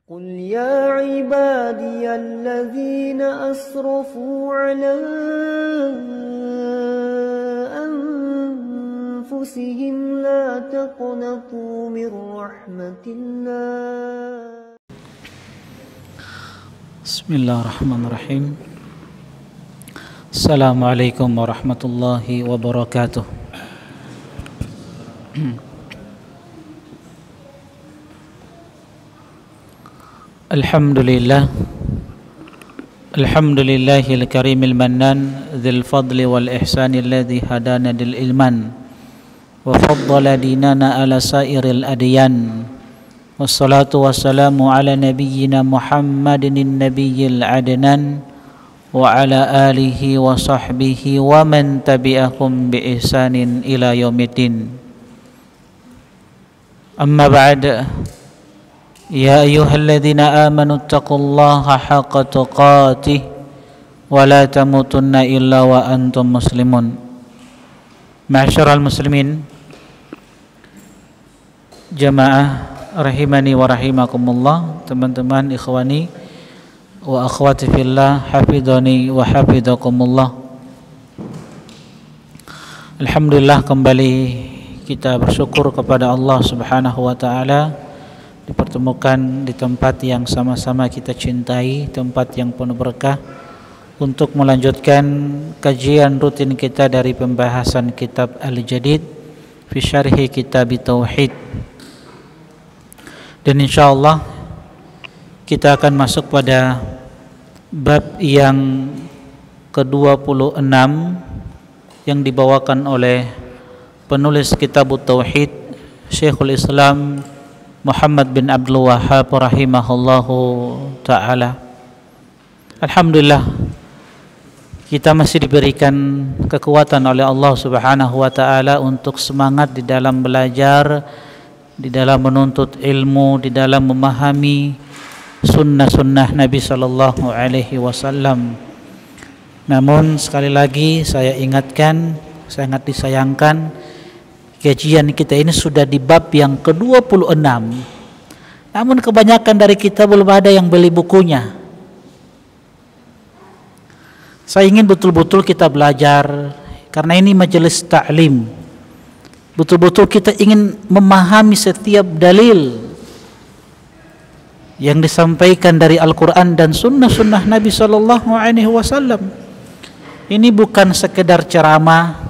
قل يا عبادي الذين أسرفوا على أنفسهم لا تقنطوا من رحمة الله. بسم الله الرحمن الرحيم. السلام عليكم ورحمة الله وبركاته. Alhamdulillah Alhamdulillahil karimil mannan dzil fadli wal ihsani alladzi hadana lil ilman wa faddala dinana ala sairil adyan wassalatu wassalamu ala nabiyyina Muhammadin nabiyyil adnan wa ala alihi wa sahbihi wa man tabi'ahum bi ihsanin ila yaumiddin. Amma ba'd. Ya ayyuhalladzina amanu taqullaha haqqa tuqatih wa la tamutunna illa wa antum muslimun. Ma'asyiral muslimin, jamaah rahimani wa rahimakumullah, teman-teman ikhwani wa akhwati fillah, hafidhani wa hafidhakumullah. Alhamdulillah, kembali kita bersyukur kepada Allah Subhanahu wa taala dipertemukan di tempat yang sama-sama kita cintai, tempat yang penuh berkah, untuk melanjutkan kajian rutin kita dari pembahasan kitab Al-Jadid fi syarhi kitab Tauhid. Dan insyaallah kita akan masuk pada bab yang ke-26 yang dibawakan oleh penulis kitab Tauhid, Syekhul Islam Muhammad bin Abdul Wahhab rahimahullahu ta'ala. Alhamdulillah, kita masih diberikan kekuatan oleh Allah Subhanahu wa ta'ala untuk semangat di dalam belajar, di dalam menuntut ilmu, di dalam memahami sunnah-sunnah Nabi sallallahu alaihi wasallam. Namun sekali lagi saya ingatkan, sangat disayangkan, kajian kita ini sudah di bab yang ke-26. Namun kebanyakan dari kita belum ada yang beli bukunya. Saya ingin betul-betul kita belajar, karena ini majelis ta'lim. Betul-betul kita ingin memahami setiap dalil yang disampaikan dari Al-Quran dan sunnah-sunnah Nabi sallallahu alaihi wasallam. Ini bukan sekedar ceramah,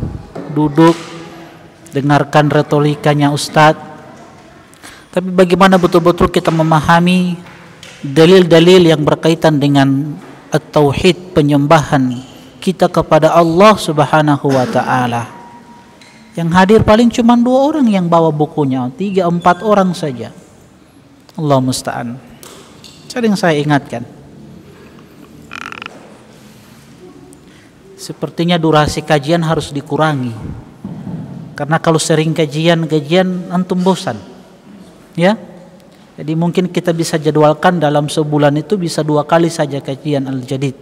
duduk dengarkan retorikanya Ustadz, tapi bagaimana betul-betul kita memahami dalil-dalil yang berkaitan dengan at-tauhid, penyembahan kita kepada Allah Subhanahu wa ta'ala. Yang hadir paling cuma 2 orang yang bawa bukunya, 3-4 orang saja. Allah musta'an. Sering saya ingatkan, sepertinya durasi kajian harus dikurangi. Karena kalau sering kajian antum bosan, ya. Jadi mungkin kita bisa jadwalkan dalam sebulan itu bisa 2 kali saja kajian Al-Jadid.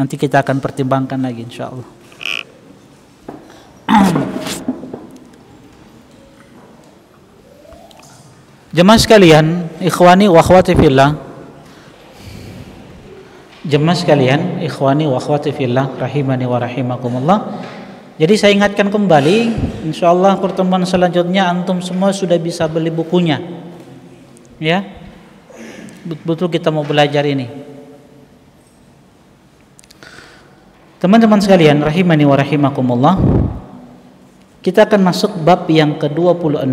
Nanti kita akan pertimbangkan lagi insyaallah. Jemaah sekalian, ikhwani wa akhwati fillah. Jemaah sekalian, ikhwani wa akhwati fillah, rahimani wa rahimakumullah. Jadi saya ingatkan kembali, insyaallah pertemuan selanjutnya antum semua sudah bisa beli bukunya, ya. Betul-betul kita mau belajar ini. Teman-teman sekalian, rahimani wa rahimakumullah, kita akan masuk bab yang ke-26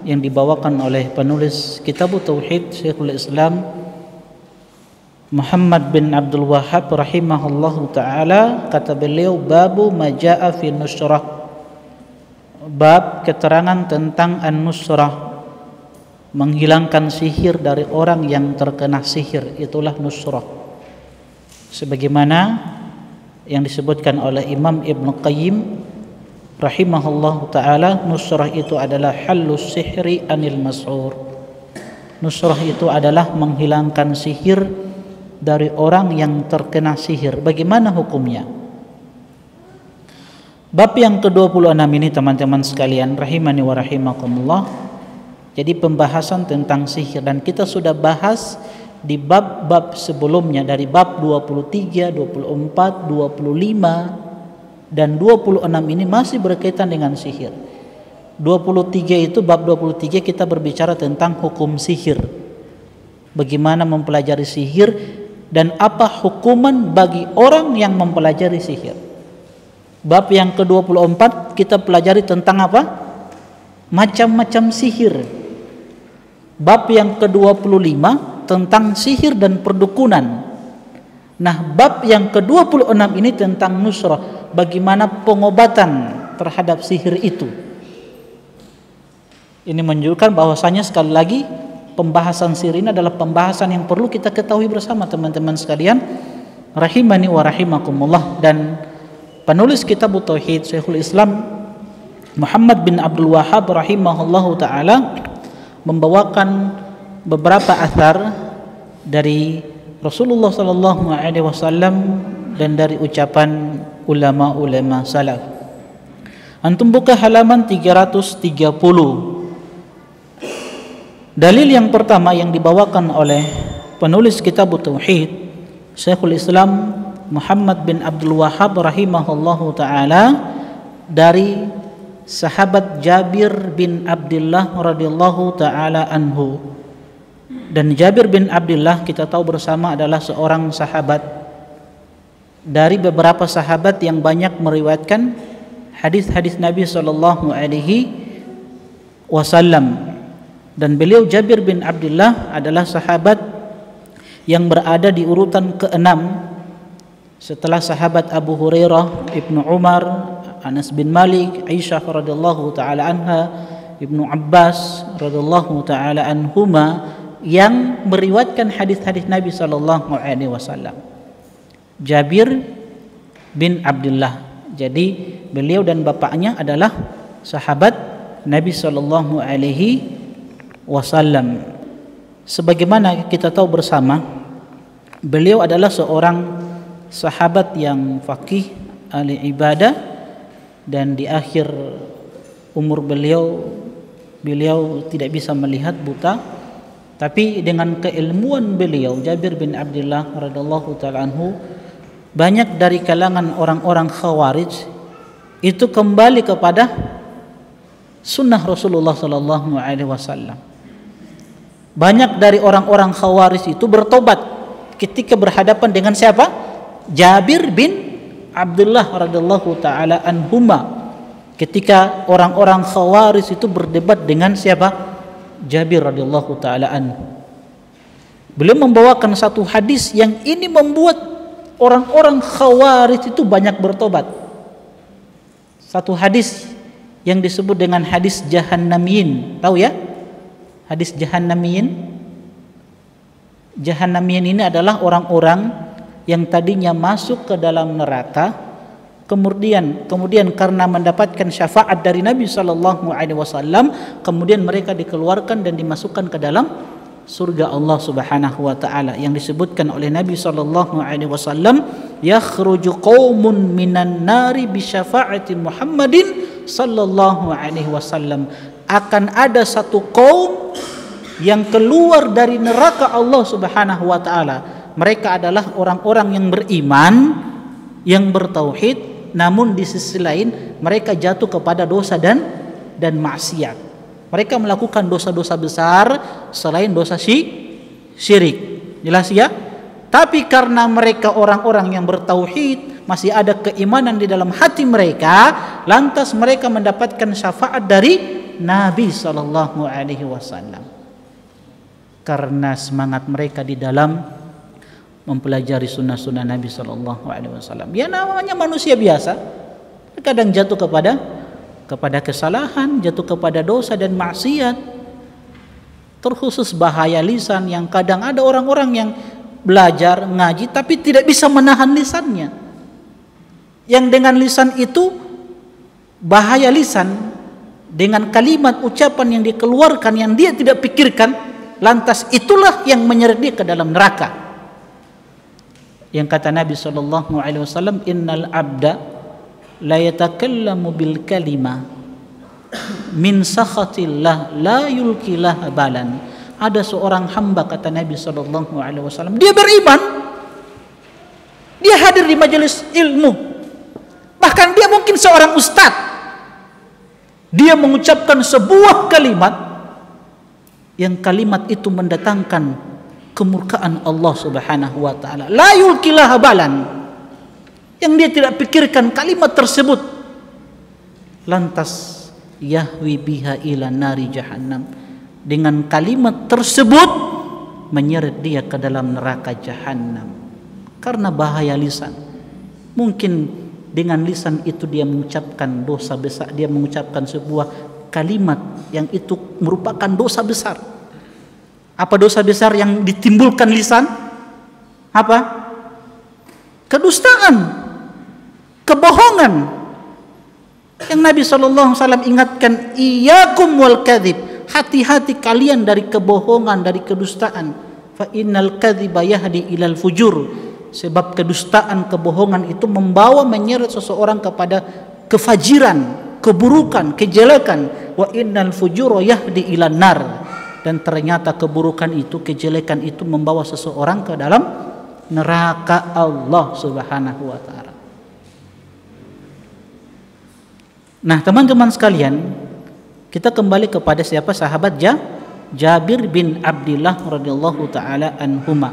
yang dibawakan oleh penulis kitab Tauhid, Syekhul Islam Muhammad bin Abdul Wahhab rahimahullahu ta'ala. Kata beliau, babu maja'a fi nusrah, bab keterangan tentang an-nusrah, menghilangkan sihir dari orang yang terkena sihir, itulah nusrah. Sebagaimana yang disebutkan oleh Imam Ibn Qayyim rahimahullahu ta'ala, nusrah itu adalah halus sihri anil mas'ur. Nusrah itu adalah menghilangkan sihir dari orang yang terkena sihir. Bagaimana hukumnya? Bab yang ke-26 ini teman-teman sekalian rahimani wa rahimakumullah Jadi pembahasan tentang sihir, dan kita sudah bahas di bab-bab sebelumnya dari bab 23, 24, 25 dan 26 ini masih berkaitan dengan sihir. 23 itu bab 23 kita berbicara tentang hukum sihir. Bagaimana mempelajari sihir dan apa hukuman bagi orang yang mempelajari sihir. Bab yang ke-24 kita pelajari tentang apa? Macam-macam sihir. Bab yang ke-25 tentang sihir dan perdukunan. Nah, bab yang ke-26 ini tentang nusrah, bagaimana pengobatan terhadap sihir itu. Ini menunjukkan bahwasanya sekali lagi pembahasan sihir ini adalah pembahasan yang perlu kita ketahui bersama teman-teman sekalian, rahimani wa rahimakumullah. Dan penulis kitab Tauhid Syekhul Islam Muhammad bin Abdul Wahhab rahimahullahu taala membawakan beberapa athar dari Rasulullah sallallahu alaihi wasallam dan dari ucapan ulama-ulama salaf. Antum buka halaman 330. Dalil yang pertama yang dibawakan oleh penulis kitab Tauhid Syekhul Islam Muhammad bin Abdul Wahhab rahimahullahu taala dari sahabat Jabir bin Abdullah radhiyallahu taala anhu. Dan Jabir bin Abdullah kita tahu bersama adalah seorang sahabat dari beberapa sahabat yang banyak meriwayatkan hadis-hadis Nabi sallallahu alaihi wasallam. Dan beliau Jabir bin Abdullah adalah sahabat yang berada di urutan ke-6 setelah sahabat Abu Hurairah, Ibnu Umar, Anas bin Malik, Aisyah radhiyallahu taala anha, Ibnu Abbas radhiyallahu taala anhuma yang meriwayatkan hadis-hadis Nabi sallallahu alaihi wasallam. Jabir bin Abdullah. Jadi beliau dan bapaknya adalah sahabat Nabi sallallahu alaihi wasallam. Sebagaimana kita tahu bersama, beliau adalah seorang sahabat yang faqih, ahli ibadah, dan di akhir umur beliau tidak bisa melihat, buta. Tapi dengan keilmuan beliau Jabir bin Abdullah radhiyallahu taala anhu, banyak dari kalangan orang-orang Khawarij itu kembali kepada sunnah Rasulullah sallallahu alaihi wasallam. Banyak dari orang-orang Khawarij itu bertobat ketika berhadapan dengan siapa? Jabir bin Abdullah radhiyallahu taala anhuma. Ketika orang-orang Khawarij itu berdebat dengan siapa? Jabir radhiyallahu taala anhu. Beliau membawakan satu hadis yang ini membuat orang-orang Khawarij itu banyak bertobat. Satu hadis yang disebut dengan hadis Jahannamiyin. Tahu ya? Hadis Jahannamiyin. Jahannamiyin ini adalah orang-orang yang tadinya masuk ke dalam neraka, kemudian karena mendapatkan syafaat dari Nabi sallallahu alaihi wasallam, kemudian mereka dikeluarkan dan dimasukkan ke dalam surga Allah Subhanahu wa taala, yang disebutkan oleh Nabi sallallahu alaihi wasallam, yakhruju qaumun minan nari bi syafaati Muhammadin sallallahu alaihi wasallam. Akan ada satu kaum yang keluar dari neraka Allah Subhanahu wa taala. Mereka adalah orang-orang yang beriman, yang bertauhid, namun di sisi lain mereka jatuh kepada dosa dan maksiat. Mereka melakukan dosa-dosa besar selain dosa syirik. Jelas ya? Tapi karena mereka orang-orang yang bertauhid, masih ada keimanan di dalam hati mereka, lantas mereka mendapatkan syafaat dari Nabi sallallahu alaihi wasallam. Karena semangat mereka di dalam mempelajari sunnah-sunnah Nabi sallallahu alaihi wasallam. Ya namanya manusia biasa, kadang jatuh kepada kesalahan, jatuh kepada dosa dan maksiat. Terkhusus bahaya lisan, yang kadang ada orang-orang yang belajar ngaji tapi tidak bisa menahan lisannya. Yang dengan lisan itu bahaya lisan, dengan kalimat ucapan yang dikeluarkan yang dia tidak pikirkan, lantas itulah yang menyeret dia ke dalam neraka. Yang kata Nabi sallallahu alaihi wasallam, innal abda la yatakallamu bil kalimah min sakhatillah la yulkilah balan. Ada seorang hamba, kata Nabi sallallahu alaihi wasallam, dia beriman, dia hadir di majelis ilmu, bahkan dia mungkin seorang ustadz, dia mengucapkan sebuah kalimat yang kalimat itu mendatangkan kemurkaan Allah Subhanahu wa taala, la yulkilah balan, yang dia tidak pikirkan kalimat tersebut, lantas yahwi biha ila nari jahannam, dengan kalimat tersebut menyeret dia ke dalam neraka jahanam. Karena bahaya lisan, mungkin dengan lisan itu dia mengucapkan dosa besar, dia mengucapkan sebuah kalimat yang itu merupakan dosa besar. Apa dosa besar yang ditimbulkan lisan? Apa? Kedustaan, kebohongan. Yang Nabi SAW ingatkan, iyyakum wal kadhib, hati-hati kalian dari kebohongan, dari kedustaan. Fa innal kadhiba yahdi ilal fujur, sebab kedustaan, kebohongan itu membawa, menyeret seseorang kepada kefajiran, keburukan, kejelekan. Wa innal fujura yahdi ilan nar, dan ternyata keburukan itu, kejelekan itu membawa seseorang ke dalam neraka Allah Subhanahu wa taala. Nah, teman-teman sekalian, kita kembali kepada siapa? Sahabat Jabir bin Abdullah radhiyallahu taala anhuma.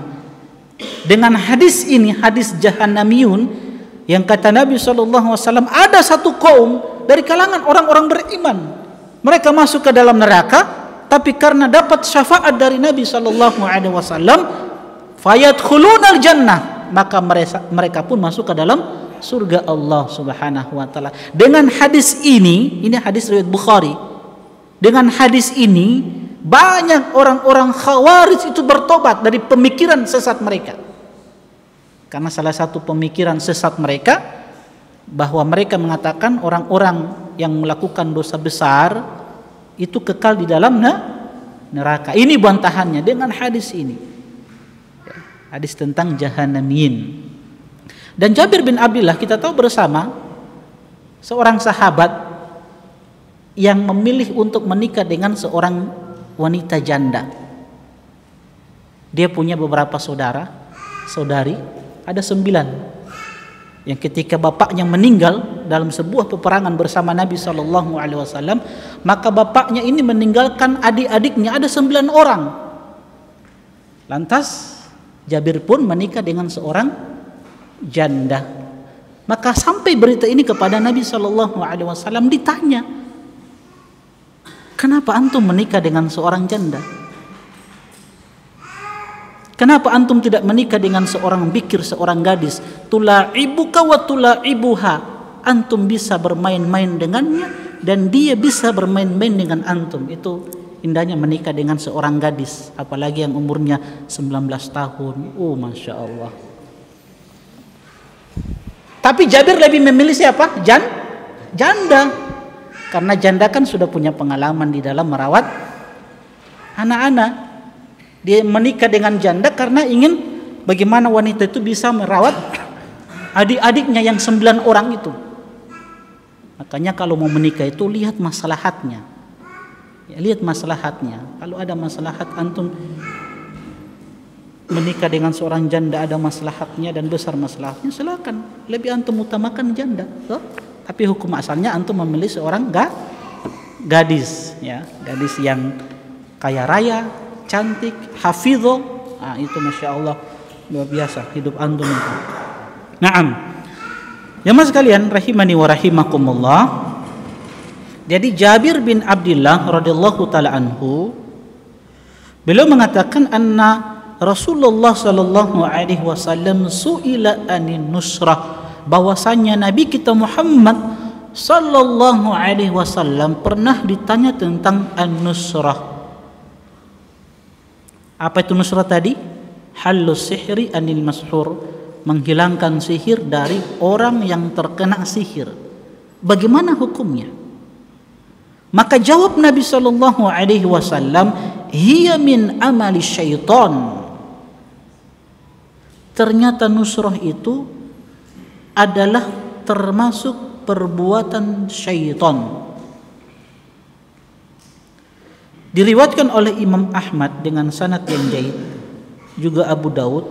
Dengan hadis ini, hadis Jahannamiyun, yang kata Nabi SAW, ada satu kaum dari kalangan orang-orang beriman, mereka masuk ke dalam neraka, tapi karena dapat syafaat dari Nabi SAW, fayadkhulunal jannah, maka mereka pun masuk ke dalam surga Allah Subhanahu wa taala. Dengan hadis ini hadis riwayat Bukhari. Dengan hadis ini banyak orang-orang Khawarij itu bertobat dari pemikiran sesat mereka. Karena salah satu pemikiran sesat mereka bahwa mereka mengatakan orang-orang yang melakukan dosa besar itu kekal di dalam neraka. Ini bantahannya dengan hadis ini. Hadis tentang Jahannamiyin. Dan Jabir bin Abdullah, kita tahu bersama, seorang sahabat yang memilih untuk menikah dengan seorang wanita janda. Dia punya beberapa saudari, ada 9. Yang ketika bapaknya meninggal dalam sebuah peperangan bersama Nabi SAW, maka bapaknya ini meninggalkan adik-adiknya, ada 9 orang. Lantas Jabir pun menikah dengan seorang janda. Maka sampai berita ini kepada Nabi SAW, ditanya, kenapa antum menikah dengan seorang janda? Kenapa antum tidak menikah dengan seorang bikir, seorang gadis? Tula'ibuka wa tula'ibuha, antum bisa bermain-main dengannya dan dia bisa bermain-main dengan antum. Itu indahnya menikah dengan seorang gadis, apalagi yang umurnya 19 tahun. Oh, Masya Allah. Tapi Jabir lebih memilih siapa? Janda. Karena janda kan sudah punya pengalaman di dalam merawat anak-anak. Dia menikah dengan janda karena ingin bagaimana wanita itu bisa merawat adik-adiknya yang 9 orang itu. Makanya kalau mau menikah itu lihat maslahatnya. Ya, lihat maslahatnya. Kalau ada maslahat antum menikah dengan seorang janda, ada maslahatnya dan besar maslahatnya, silakan. Lebih antum utamakan janda. Tapi hukum asalnya antum memilih seorang gadis, ya, gadis yang kaya raya, cantik, hafidho. Nah, itu Masya Allah luar biasa hidup antum itu. Naam. Ya mas sekalian, rahimani wa rahimakumullah. Jadi Jabir bin Abdullah radhiyallahu taala anhu, beliau mengatakan anna Rasulullah sallallahu alaihi wasallam su'ila anin nusrah, bahwasanya Nabi kita Muhammad sallallahu alaihi wasallam pernah ditanya tentang an-nusrah. Apa itu nusrah tadi? Halus sihri anil mashur, menghilangkan sihir dari orang yang terkena sihir. Bagaimana hukumnya? Maka jawab Nabi sallallahu alaihi wasallam, hiya min amali syaitan. Ternyata nusrah itu adalah termasuk perbuatan syaitan. Diriwayatkan oleh Imam Ahmad dengan sanad yang jayyid, juga Abu Daud.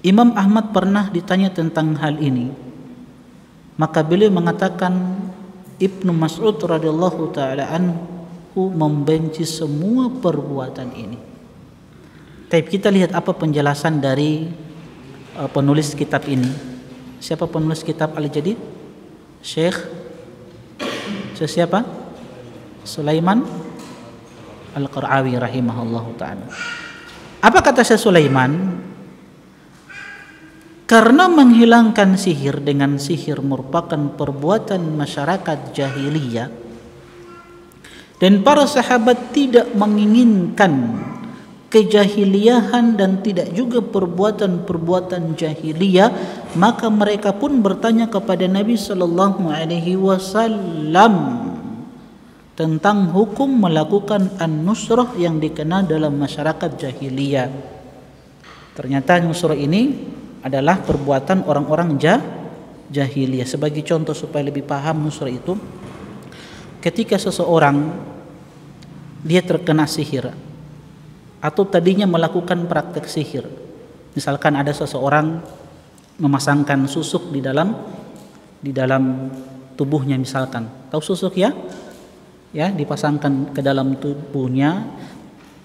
Imam Ahmad pernah ditanya tentang hal ini, maka beliau mengatakan Ibnu Mas'ud radhiyallahu taala anhu membenci semua perbuatan ini. Tapi kita lihat apa penjelasan dari penulis kitab ini. Siapa penulis kitab Al-Jadid? Syekh siapa? Sulaiman Al-Qara'awi rahimahullahu ta'ala. Apa kata Syekh Sulaiman? Karena menghilangkan sihir dengan sihir merupakan perbuatan masyarakat jahiliyah, dan para sahabat tidak menginginkan kejahiliahan dan tidak juga perbuatan-perbuatan jahiliyah, maka mereka pun bertanya kepada Nabi sallallahu alaihi wasallam tentang hukum melakukan an-nusrah yang dikenal dalam masyarakat jahiliyah. Ternyata nusrah ini adalah perbuatan orang-orang jahiliyah. Sebagai contoh supaya lebih paham nusrah itu, ketika seseorang dia terkena sihir atau tadinya melakukan praktek sihir. Misalkan ada seseorang memasangkan susuk di dalam tubuhnya, misalkan. Tahu susuk ya? Ya, dipasangkan ke dalam tubuhnya.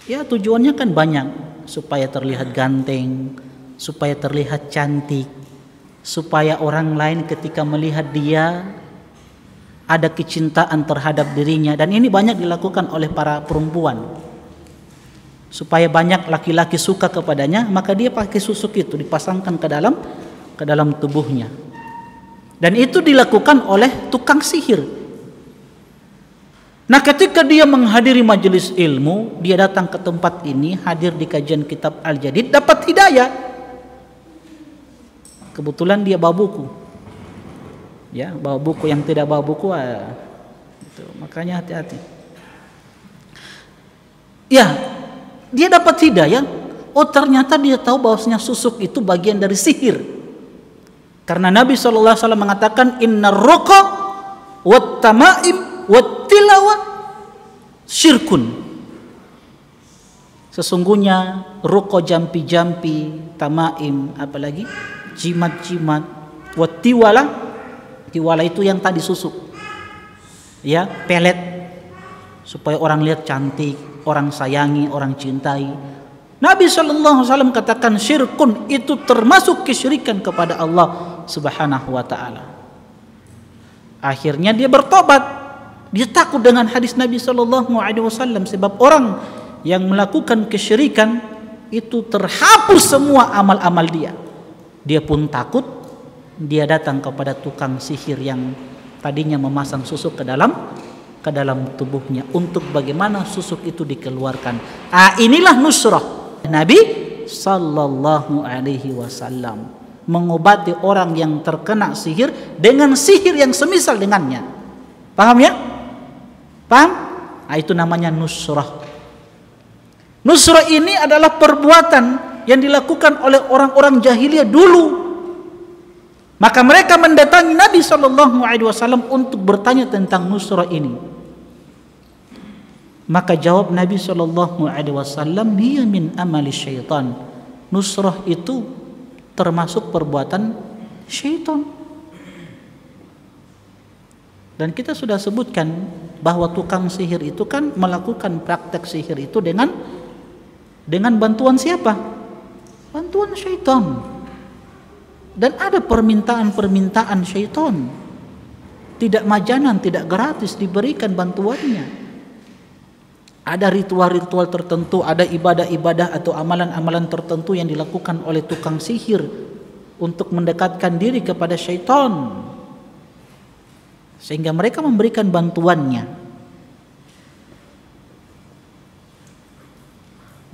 Ya, tujuannya kan banyak, supaya terlihat ganteng, supaya terlihat cantik, supaya orang lain ketika melihat dia ada kecintaan terhadap dirinya, dan ini banyak dilakukan oleh para perempuan. Supaya banyak laki-laki suka kepadanya, maka dia pakai susuk itu dipasangkan ke dalam tubuhnya. Dan itu dilakukan oleh tukang sihir. Nah, ketika dia menghadiri majelis ilmu, dia datang ke tempat ini, hadir di kajian kitab Al-Jadid, dapat hidayah. Kebetulan dia bawa buku. Ya, bawa buku. Yang tidak bawa buku, itu. Makanya hati-hati. Ya, dia dapat hidayah. Oh, ternyata dia tahu bahwasanya susuk itu bagian dari sihir. Karena Nabi SAW mengatakan inna ruqa wat tamaim wat tilawa syirkun. Sesungguhnya ruqa, jampi-jampi, tamaim, apalagi jimat-jimat, wat tiwala itu yang tadi susuk. Ya, pelet supaya orang lihat cantik, orang sayangi, orang cintai. Nabi SAW katakan syirkun, itu termasuk kesyirikan kepada Allah Subhanahu wa ta'ala. Akhirnya dia bertobat. Dia takut dengan hadis Nabi SAW, sebab orang yang melakukan kesyirikan itu terhapus semua amal-amal dia. Dia pun takut. Dia datang kepada tukang sihir yang tadinya memasang susuk ke dalam tubuhnya untuk bagaimana susuk itu dikeluarkan. Inilah nusrah Nabi sallallahu alaihi wasallam, mengobati orang yang terkena sihir dengan sihir yang semisal dengannya. Paham ya? Paham? Itu namanya nusrah. Nusrah ini adalah perbuatan yang dilakukan oleh orang-orang jahiliyah dulu. Maka mereka mendatangi Nabi sallallahu alaihi wasallam untuk bertanya tentang nusrah ini. Maka jawab Nabi sallallahu alaihi wasallam, "Hiya min amali syaitan." Nusrah itu termasuk perbuatan syaitan. Dan kita sudah sebutkan bahwa tukang sihir itu kan melakukan praktek sihir itu dengan bantuan siapa? Bantuan syaitan. Dan ada permintaan-permintaan syaitan. Tidak majanan, tidak gratis diberikan bantuannya. Ada ritual-ritual tertentu, ada ibadah-ibadah atau amalan-amalan tertentu yang dilakukan oleh tukang sihir untuk mendekatkan diri kepada syaitan, sehingga mereka memberikan bantuannya.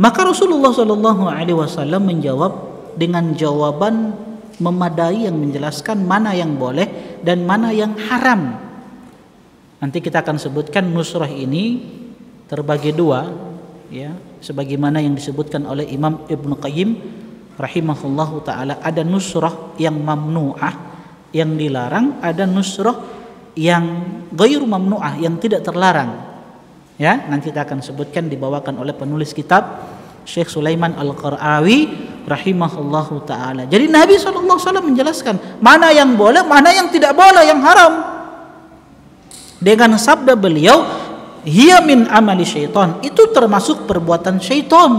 Maka Rasulullah SAW menjawab dengan jawaban memadai yang menjelaskan mana yang boleh dan mana yang haram. Nanti kita akan sebutkan nusrah ini terbagi dua, ya, sebagaimana yang disebutkan oleh Imam Ibnu Qayyim rahimahullahu taala. Ada nusrah yang mamnu'ah, yang dilarang, ada nusrah yang ghairu mamnu'ah, yang tidak terlarang. Ya, nanti kita akan sebutkan, dibawakan oleh penulis kitab Syekh Sulaiman Al-Qara'awi rahimahullahu taala. Jadi Nabi SAW menjelaskan mana yang boleh, mana yang tidak boleh, yang haram. Dengan sabda beliau, hiya min amali syaitan, itu termasuk perbuatan syaitan.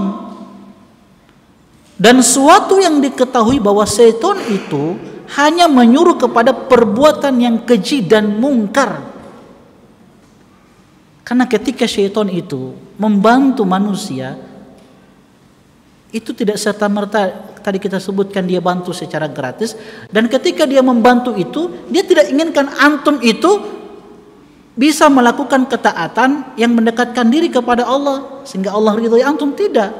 Dan suatu yang diketahui bahwa syaitan itu hanya menyuruh kepada perbuatan yang keji dan mungkar. Karena ketika syaitan itu membantu manusia, itu tidak serta-merta tadi kita sebutkan dia bantu secara gratis. Dan ketika dia membantu itu, dia tidak inginkan antum itu bisa melakukan ketaatan yang mendekatkan diri kepada Allah sehingga Allah ridhoi antum, tidak.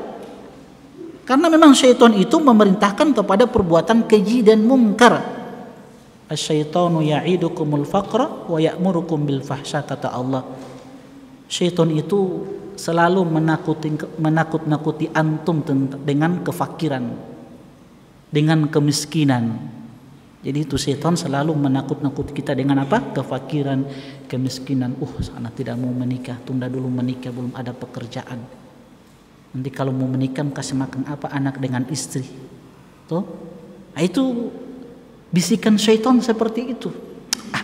Karena memang syaitan itu memerintahkan kepada perbuatan keji dan mungkar. Asyaitanu ya'idukumul faqra wa ya'murukum bil fahsya, kata Allah. Syaitan itu selalu menakut-nakuti antum dengan kefakiran, dengan kemiskinan. Jadi itu syaitan selalu menakut-nakuti kita dengan apa? Kefakiran, kemiskinan. Anak tidak mau menikah, tunda dulu menikah, belum ada pekerjaan. Nanti kalau mau menikah kasih makan apa anak dengan istri. Tuh. Nah, itu bisikan syaitan seperti itu.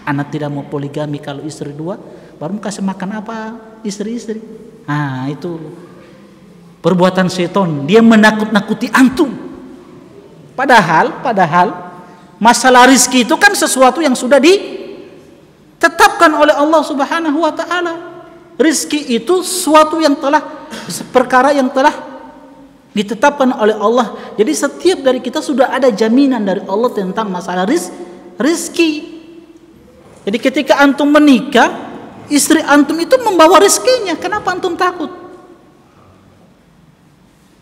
Anak tidak mau poligami kalau istri dua, baru kasih makan apa istri-istri. Nah, itu perbuatan syaitan, dia menakut-nakuti antum. Padahal masalah rizki itu kan sesuatu yang sudah ditetapkan oleh Allah Subhanahu wa taala. Rizki itu sesuatu yang perkara yang telah ditetapkan oleh Allah. Jadi setiap dari kita sudah ada jaminan dari Allah tentang masalah rizki. Jadi ketika antum menikah, istri antum itu membawa rizkinya. Kenapa antum takut?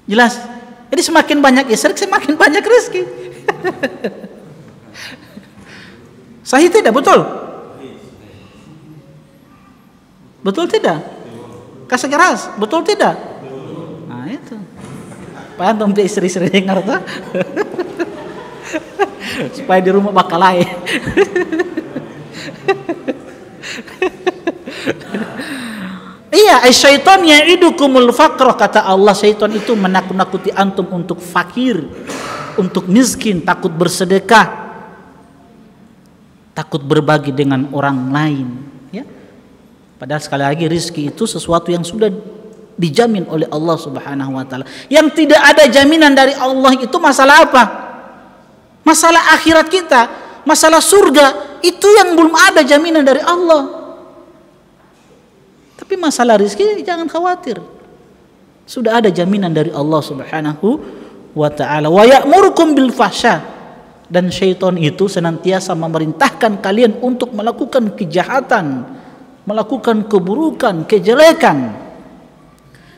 Jelas. Jadi semakin banyak istri, semakin banyak rizki. Sahih tidak? Betul? Betul tidak? Kasih keras. Betul tidak? Nah itu. Pak antum di istri-istri dengar tuh. Supaya di rumah bakal lain. Iya, syaitan ya'idukumul faqra, kata Allah. Syaitan itu menakut-nakuti antum untuk fakir, untuk miskin, takut bersedekah, takut berbagi dengan orang lain, ya. Padahal sekali lagi rizki itu sesuatu yang sudah dijamin oleh Allah Subhanahu wa taala. Yang tidak ada jaminan dari Allah itu masalah apa? Masalah akhirat kita, masalah surga, itu yang belum ada jaminan dari Allah. Tapi masalah rizki jangan khawatir. Sudah ada jaminan dari Allah Subhanahu wa taala. Wa ya'murukum bil fahsya, dan syaitan itu senantiasa memerintahkan kalian untuk melakukan kejahatan, melakukan keburukan, kejelekan.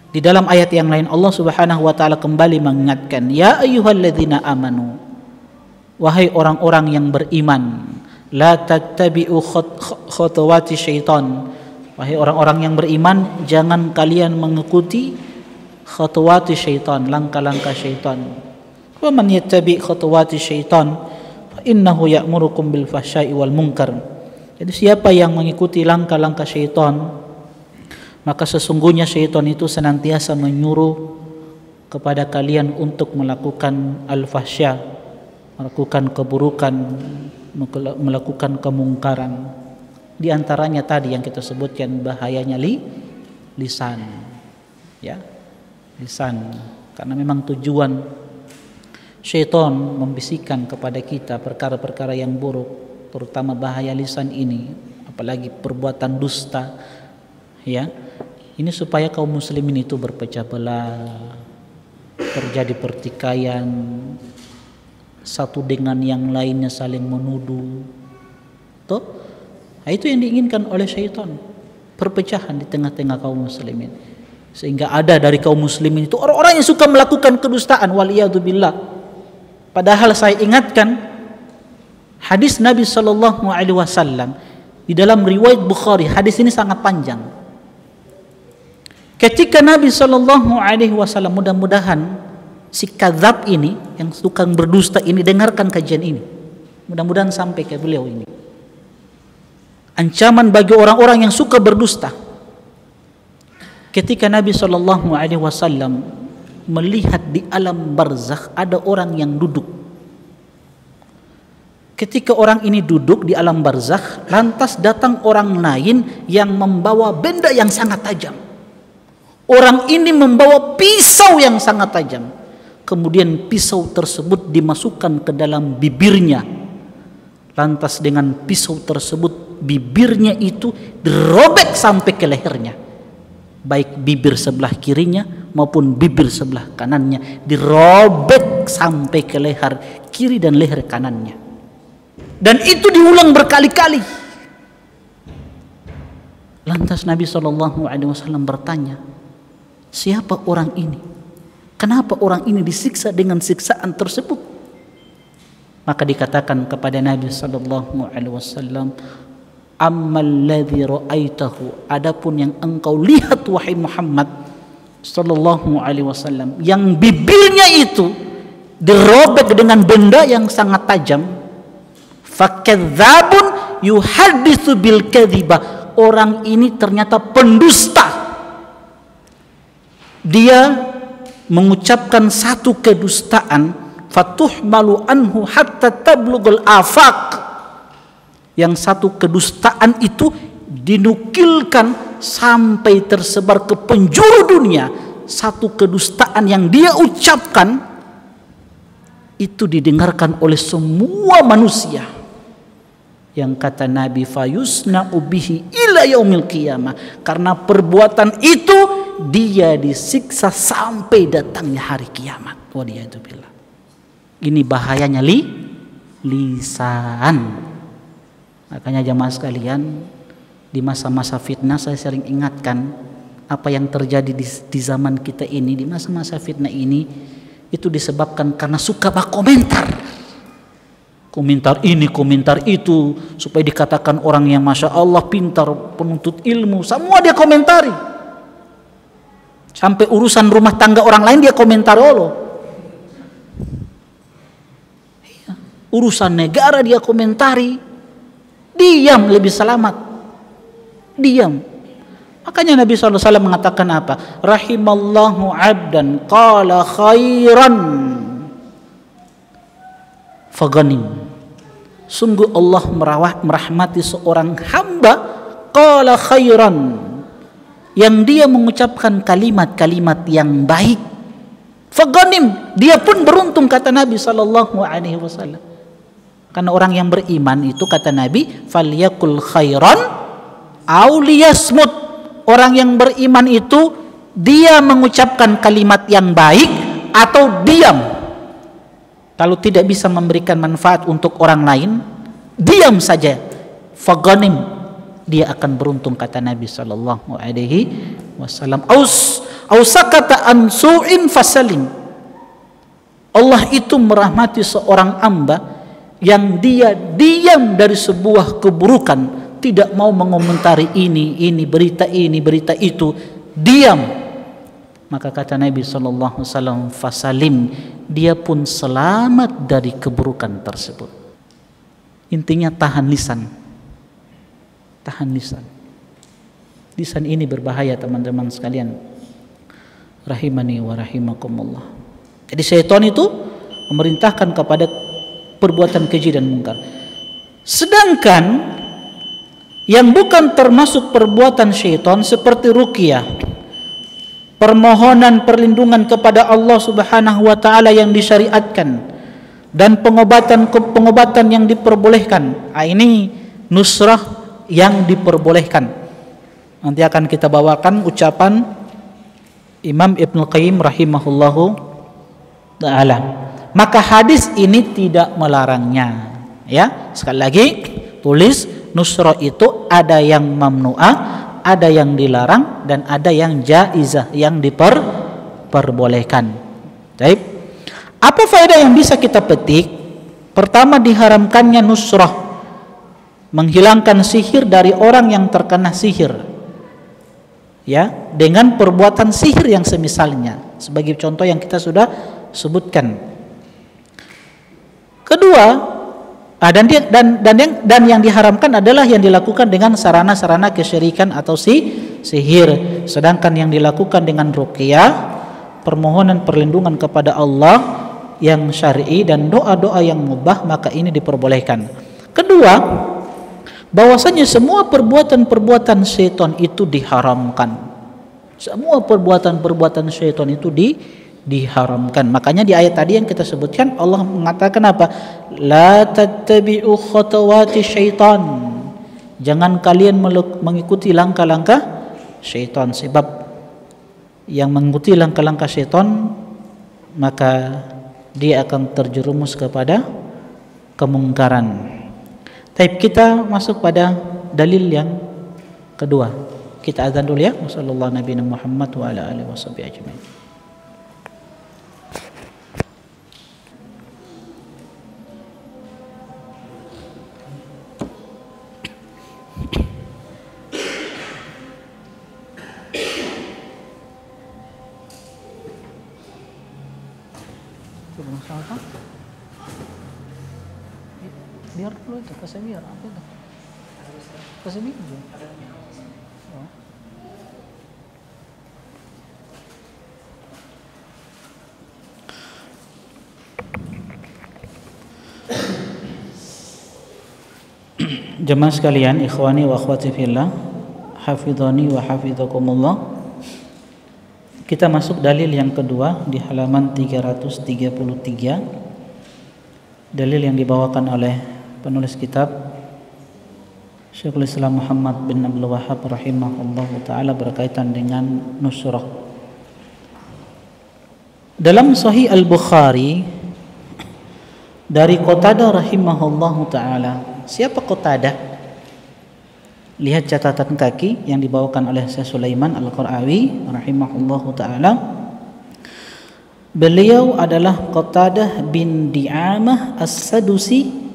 Di dalam ayat yang lain Allah Subhanahu wa taala kembali mengingatkan, ya ayyuhalladzina amanu, wahai orang-orang yang beriman, la tattabi'u khutuwati syaitan. Wahai orang-orang yang beriman, jangan kalian mengikuti khutuwati syaitan, langkah-langkah syaitan. Wa man yattabi' khutuwati syaitan fa innahu ya'murukum bil fahsya'i wal munkar. Jadi siapa yang mengikuti langkah-langkah syaitan, maka sesungguhnya syaitan itu senantiasa menyuruh kepada kalian untuk melakukan al-fahsya, melakukan keburukan, melakukan kemungkaran. Di antaranya tadi yang kita sebutkan bahayanya lisan, ya, lisan. Karena memang tujuan syaitan membisikkan kepada kita perkara-perkara yang buruk, terutama bahaya lisan ini, apalagi perbuatan dusta, ya. Ini supaya kaum muslimin itu berpecah belah, terjadi pertikaian, satu dengan yang lainnya saling menuduh. Tuh. Nah, itu yang diinginkan oleh syaitan, perpecahan di tengah-tengah kaum muslimin. Sehingga ada dari kaum muslimin itu orang-orang yang suka melakukan kedustaan, waliyadzubillah. Padahal saya ingatkan hadis Nabi SAW di dalam riwayat Bukhari. Hadis ini sangat panjang. Ketika Nabi SAW, mudah-mudahan si kadzab ini yang suka berdusta ini dengarkan kajian ini, mudah-mudahan sampai ke beliau ini. Ancaman bagi orang-orang yang suka berdusta. ketika Nabi SAW melihat di alam barzakh ada orang yang duduk. Ketika orang ini duduk di alam barzakh, lantas datang orang lain yang membawa benda yang sangat tajam. Orang ini membawa pisau yang sangat tajam. Kemudian pisau tersebut dimasukkan ke dalam bibirnya. Lantas dengan pisau tersebut bibirnya itu dirobek sampai ke lehernya. Baik bibir sebelah kirinya maupun bibir sebelah kanannya dirobek sampai ke leher kiri dan leher kanannya. Dan itu diulang berkali-kali. Lantas Nabi SAW bertanya, siapa orang ini? Kenapa orang ini disiksa dengan siksaan tersebut? Maka dikatakan kepada Nabi SAW, ammal ladzi ra'aitahu, adapun yang engkau lihat wahai Muhammad sallallahu alaihi wasallam, yang bibirnya itu dirobek dengan benda yang sangat tajam, fakadzabun yuhadditsu bil kadziba, orang ini ternyata pendusta. Dia mengucapkan satu kedustaan, fatuhmalu anhu hatta tablughul afaq, yang satu kedustaan itu dinukilkan sampai tersebar ke penjuru dunia. Satu kedustaan yang dia ucapkan itu didengarkan oleh semua manusia. Yang kata Nabi, fayusna'u bihi ila yaumil qiyamah, karena perbuatan itu dia disiksa sampai datangnya hari kiamat. Waliyadzubillah. Ini bahayanya lisan. Makanya jamaah sekalian, di masa-masa fitnah saya sering ingatkan apa yang terjadi di zaman kita ini, di masa-masa fitnah ini, itu disebabkan karena suka berkomentar. Komentar ini, komentar itu, supaya dikatakan orang yang Masya Allah pintar, penuntut ilmu, semua dia komentari. Sampai urusan rumah tangga orang lain dia komentar Allah. Urusan negara dia komentari. Diam lebih selamat. Diam. Makanya Nabi SAW mengatakan apa? Rahimallahu abdan qala khairan faghanim. Sungguh Allah merahmati seorang hamba qala khairan, yang dia mengucapkan kalimat-kalimat yang baik. Faghanim, dia pun beruntung, kata Nabi SAW. Karena orang yang beriman itu, kata Nabi, falyakul khairan aw liyasmut. Orang yang beriman itu dia mengucapkan kalimat yang baik atau diam. Kalau tidak bisa memberikan manfaat untuk orang lain, diam saja. Faghanim, dia akan beruntung, kata Nabi sallallahu alaihi wasallam. Au sakata an su'in fasalim. Allah itu merahmati seorang hamba yang dia diam dari sebuah keburukan, tidak mau mengomentari ini berita itu, diam. Maka kata Nabi sallallahu alaihi wasallam, fasalim, dia pun selamat dari keburukan tersebut. Intinya tahan lisan. Tahan lisan. Lisan ini berbahaya, teman-teman sekalian. Rahimani wa rahimakumullah. Jadi syaitan itu memerintahkan kepada perbuatan keji dan mungkar. Sedangkan yang bukan termasuk perbuatan syaitan seperti ruqyah, permohonan perlindungan kepada Allah Subhanahu wa taala yang disyariatkan, dan pengobatan yang diperbolehkan. Ini nusrah yang diperbolehkan. Nanti akan kita bawakan ucapan Imam Ibnu Qayyim rahimahullahu taala. Maka hadis ini tidak melarangnya. Ya, sekali lagi tulis, nusrah itu ada yang mamnu'ah, ada yang dilarang, dan ada yang jaizah, yang diperbolehkan. Baik. Apa faedah yang bisa kita petik? Pertama, diharamkannya nusrah, menghilangkan sihir dari orang yang terkena sihir, ya, dengan perbuatan sihir yang semisalnya, sebagai contoh yang kita sudah sebutkan. Kedua, dan yang diharamkan adalah yang dilakukan dengan sarana-sarana kesyirikan atau sihir. Sedangkan yang dilakukan dengan ruqyah, permohonan perlindungan kepada Allah yang syar'i dan doa-doa yang mubah, maka ini diperbolehkan. Kedua, bahwasanya semua perbuatan-perbuatan syaitan itu diharamkan. Semua perbuatan-perbuatan syaitan itu diharamkan. Makanya di ayat tadi yang kita sebutkan, Allah mengatakan apa? La tattabi'u khatawati syaitan. Jangan kalian mengikuti langkah-langkah syaitan, sebab yang mengikuti langkah-langkah syaitan maka dia akan terjerumus kepada kemungkaran. Taib, kita masuk pada dalil yang kedua. Kita azan dulu ya. Wassallallahu nabiyana Muhammad wa ala alihi washabihi ajmain. Biar dulu itu, kasih biar apa itu? Kasih biar. Oh. Jemaah sekalian, ikhwani wa akhwati fillah, hafizani wa hafizakumullah. Kita masuk dalil yang kedua di halaman 333. Dalil yang dibawakan oleh penulis kitab Syekhul Islam Muhammad bin Abdul Wahhab rahimahullahu taala berkaitan dengan nusrah. Dalam Sahih Al-Bukhari dari Qatadah rahimahullahu taala. Siapa Qatadah? Lihat catatan kaki yang dibawakan oleh Syekh Sulaiman Al-Qurawi rahimahullahu taala. Beliau adalah Qatadah bin Di'amah As-Sadusi,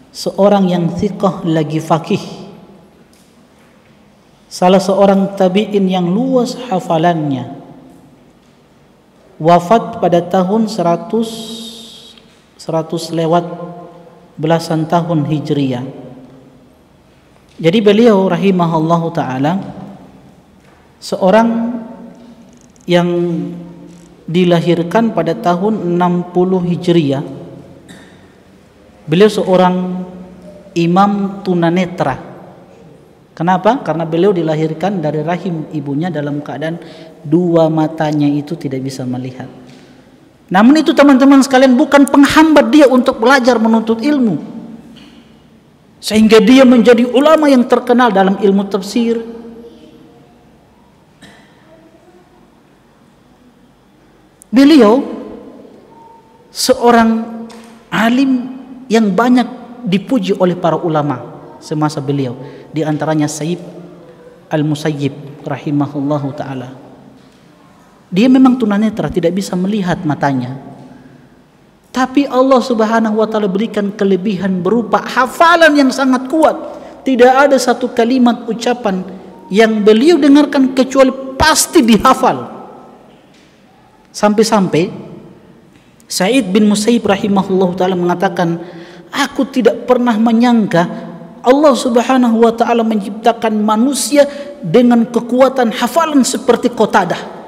seorang yang thiqah lagi faqih, salah seorang tabi'in yang luas hafalannya. Wafat pada tahun 100 lewat belasan tahun Hijriyah. Jadi beliau rahimahullahu ta'ala seorang yang dilahirkan pada tahun 60 Hijriyah. Beliau seorang imam tunanetra. Kenapa? Karena beliau dilahirkan dari rahim ibunya dalam keadaan dua matanya itu tidak bisa melihat. Namun itu teman-teman sekalian bukan penghambat dia untuk belajar menuntut ilmu, sehingga dia menjadi ulama yang terkenal dalam ilmu tafsir. Beliau seorang alim yang banyak dipuji oleh para ulama semasa beliau, di antaranya Sayyid Al-Musayyib rahimahullahu taala. Dia memang tunanetra, tidak bisa melihat matanya, tapi Allah Subhanahu wa taala berikan kelebihan berupa hafalan yang sangat kuat. Tidak ada satu kalimat ucapan yang beliau dengarkan kecuali pasti dihafal. Sampai-sampai Sa'id bin Musayyib rahimahullah ta'ala mengatakan, aku tidak pernah menyangka Allah Subhanahu wa ta'ala menciptakan manusia dengan kekuatan hafalan seperti Qatadah.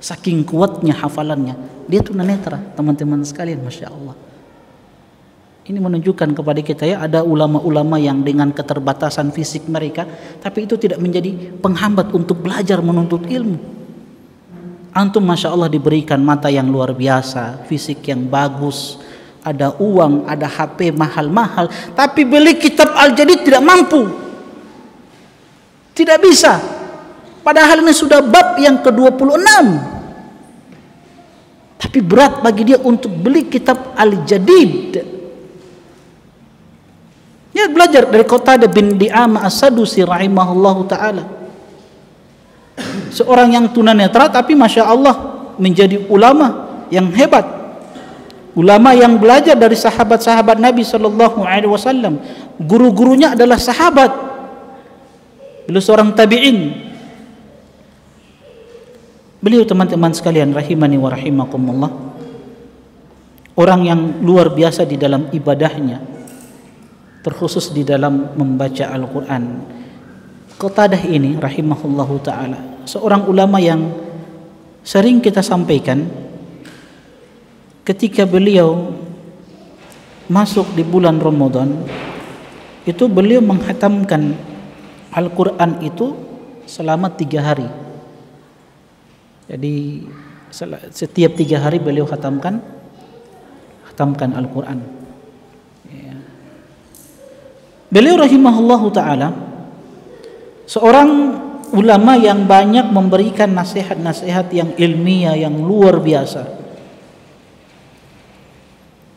Saking kuatnya hafalannya. Dia tunanetra, teman-teman sekalian, Masya Allah. Ini menunjukkan kepada kita ya, ada ulama-ulama yang dengan keterbatasan fisik mereka, tapi itu tidak menjadi penghambat untuk belajar menuntut ilmu. Antum Masya Allah diberikan mata yang luar biasa, fisik yang bagus, ada uang, ada HP mahal-mahal, tapi beli kitab Al-Jadid tidak mampu, tidak bisa. Padahal ini sudah bab yang ke-26, tapi berat bagi dia untuk beli kitab Al-Jadid. Dia belajar dari Qatadah bin Di'amah As-Sadusi rahimahullahu ta'ala, seorang yang tunanetra tapi Masya Allah menjadi ulama yang hebat, ulama yang belajar dari sahabat-sahabat Nabi Sallallahu Alaihi Wasallam. Guru-gurunya adalah sahabat, beliau seorang tabi'in. Beliau teman-teman sekalian rahimani wa rahimakumullah, orang yang luar biasa di dalam ibadahnya, terkhusus di dalam membaca Al-Quran. Qatadah ini rahimahullahu ta'ala seorang ulama yang sering kita sampaikan ketika beliau masuk di bulan Ramadan itu beliau menghatamkan Al-Quran itu selama 3 hari. Jadi setiap 3 hari beliau hatamkan Al-Quran. Ya. Beliau rahimahullahu ta'ala seorang ulama yang banyak memberikan nasihat-nasihat yang ilmiah yang luar biasa.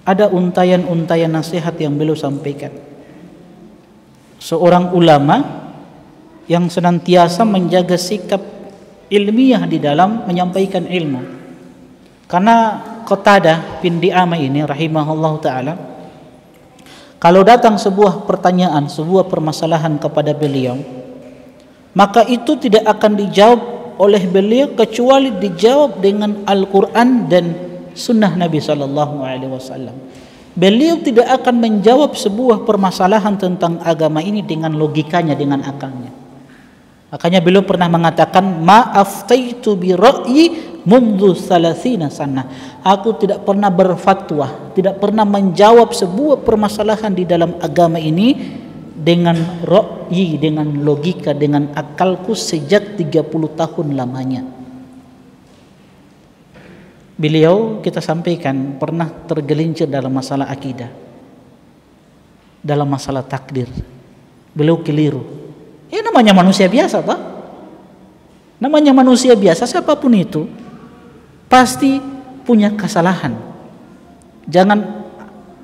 Ada untayan-untayan nasihat yang beliau sampaikan. Seorang ulama yang senantiasa menjaga sikap ilmiah di dalam menyampaikan ilmu. Karena Qatadah bin Di'amah ini rahimahullahu ta'ala, kalau datang sebuah pertanyaan, sebuah permasalahan kepada beliau, maka itu tidak akan dijawab oleh beliau kecuali dijawab dengan Al-Quran dan Sunnah Nabi SAW. Beliau tidak akan menjawab sebuah permasalahan tentang agama ini dengan logikanya, dengan akalnya. Makanya beliau pernah mengatakan, ma'aftaitu bi ra'yi mundu salasina sana. Aku tidak pernah berfatwa, tidak pernah menjawab sebuah permasalahan di dalam agama ini dengan ra'yi, dengan logika, dengan akalku sejak 30 tahun lamanya. Beliau kita sampaikan pernah tergelincir dalam masalah akidah, dalam masalah takdir. Beliau keliru. Ya namanya manusia biasa, Pak. Namanya manusia biasa, siapapun itu pasti punya kesalahan. Jangan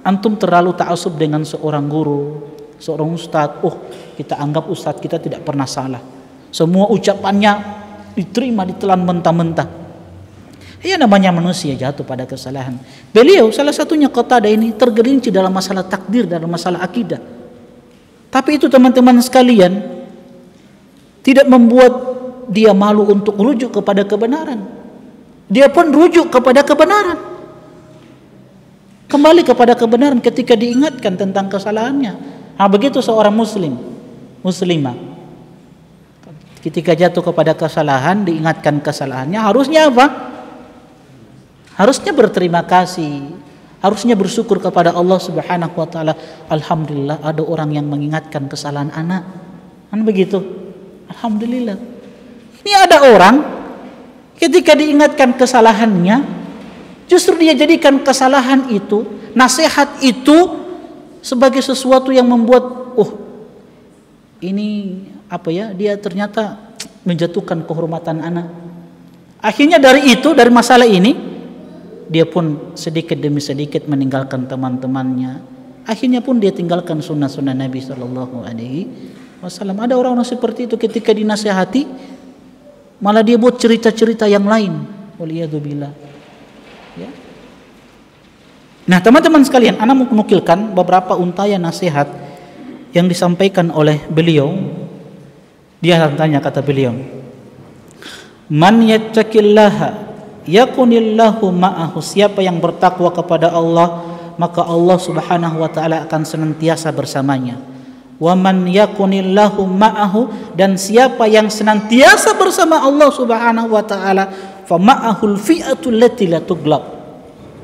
antum terlalu ta'assub dengan seorang guru, seorang ustadz. Oh, kita anggap ustadz kita tidak pernah salah. Semua ucapannya diterima, ditelan mentah-mentah. Ya namanya manusia jatuh pada kesalahan. Beliau salah satunya Qatadah ini tergelincir dalam masalah takdir, dalam masalah akidah. Tapi itu teman-teman sekalian tidak membuat dia malu untuk rujuk kepada kebenaran. Dia pun rujuk kepada kebenaran. Kembali kepada kebenaran ketika diingatkan tentang kesalahannya. Nah, begitu seorang muslimah ketika jatuh kepada kesalahan, diingatkan kesalahannya, harusnya apa? Harusnya berterima kasih, harusnya bersyukur kepada Allah Subhanahu wa taala. Alhamdulillah ada orang yang mengingatkan kesalahan anak. Kan begitu? Alhamdulillah. Ini ada orang ketika diingatkan kesalahannya, justru dia jadikan kesalahan itu, nasihat itu sebagai sesuatu yang membuat ini apa ya? Dia ternyata menjatuhkan kehormatan anak. Akhirnya dari masalah ini dia pun sedikit demi sedikit meninggalkan teman-temannya. Akhirnya pun dia tinggalkan sunnah-sunnah Nabi SAW. Ada orang-orang seperti itu ketika dinasihati, malah dia buat cerita-cerita yang lain. Waliyadzubillah. Ya. Nah teman-teman sekalian, ana mau menukilkan beberapa untayan nasihat yang disampaikan oleh beliau. Dia tanya, kata beliau, man yattaqillaha yakunillahu ma'ahu. Siapa yang bertakwa kepada Allah, maka Allah Subhanahu wa taala akan senantiasa bersamanya. Wa man yakunillahu ma'ahu, dan siapa yang senantiasa bersama Allah Subhanahu wa taala, fa ma'ahul fi'atul lati la tuglab.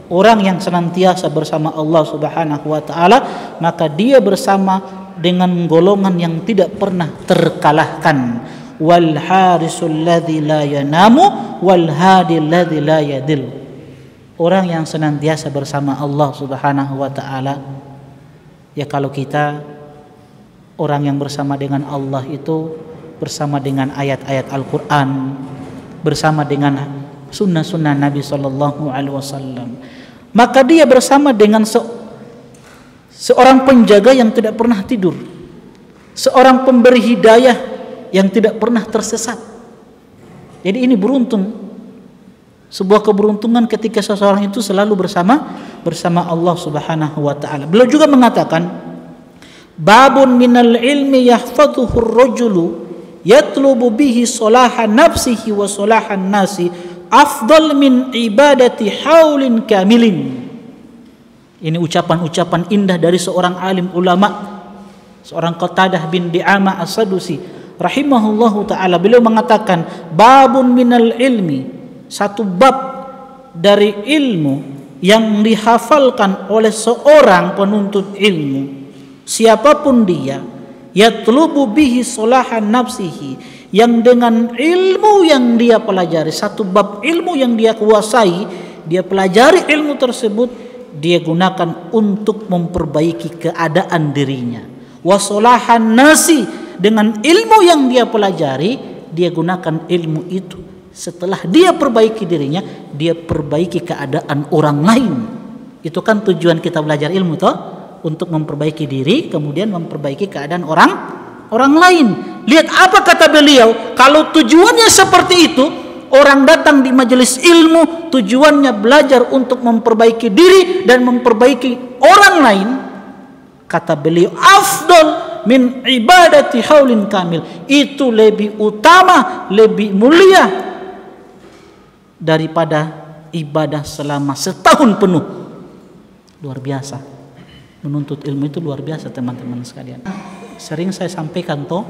Orang yang senantiasa bersama Allah Subhanahu wa taala, maka dia bersama dengan golongan yang tidak pernah terkalahkan. Wal harisul ladzi la yanamu wal hadi ladzi la yadil. Orang yang senantiasa bersama Allah Subhanahu wa taala, ya kalau kita orang yang bersama dengan Allah itu bersama dengan ayat-ayat Al-Qur'an, bersama dengan sunnah-sunnah Nabi sallallahu alaihi wasallam, maka dia bersama dengan seorang penjaga yang tidak pernah tidur, seorang pemberi hidayah yang tidak pernah tersesat. Jadi ini beruntung, sebuah keberuntungan ketika seseorang itu selalu bersama Allah Subhanahu wa taala. Beliau juga mengatakan, babun minal ilmi yahfazuhu ar-rajulu yatlubu bihi salaha nafsihi wa salahan nasi afdal min ibadati haulin kamilin. Ini ucapan-ucapan indah dari seorang alim ulama, seorang Qatadah bin Di'amah As-Sadusi rahimahullahu taala, beliau mengatakan babun minal ilmi, satu bab dari ilmu yang dihafalkan oleh seorang penuntut ilmu, siapapun dia, yatlubu bihi solahan nafsihi, yang dengan ilmu yang dia pelajari, satu bab ilmu yang dia kuasai, dia pelajari ilmu tersebut, dia gunakan untuk memperbaiki keadaan dirinya. Wasolahan nasi, dengan ilmu yang dia pelajari, dia gunakan ilmu itu, setelah dia perbaiki dirinya, dia perbaiki keadaan orang lain. Itu kan tujuan kita belajar ilmu toh, untuk memperbaiki diri, kemudian memperbaiki keadaan orang lain. Lihat apa kata beliau, kalau tujuannya seperti itu, orang datang di majelis ilmu tujuannya belajar untuk memperbaiki diri dan memperbaiki orang lain, kata beliau afdal min ibadati haulin kamil, itu lebih utama, lebih mulia daripada ibadah selama setahun penuh. Luar biasa, menuntut ilmu itu luar biasa teman-teman sekalian. Sering saya sampaikan toh,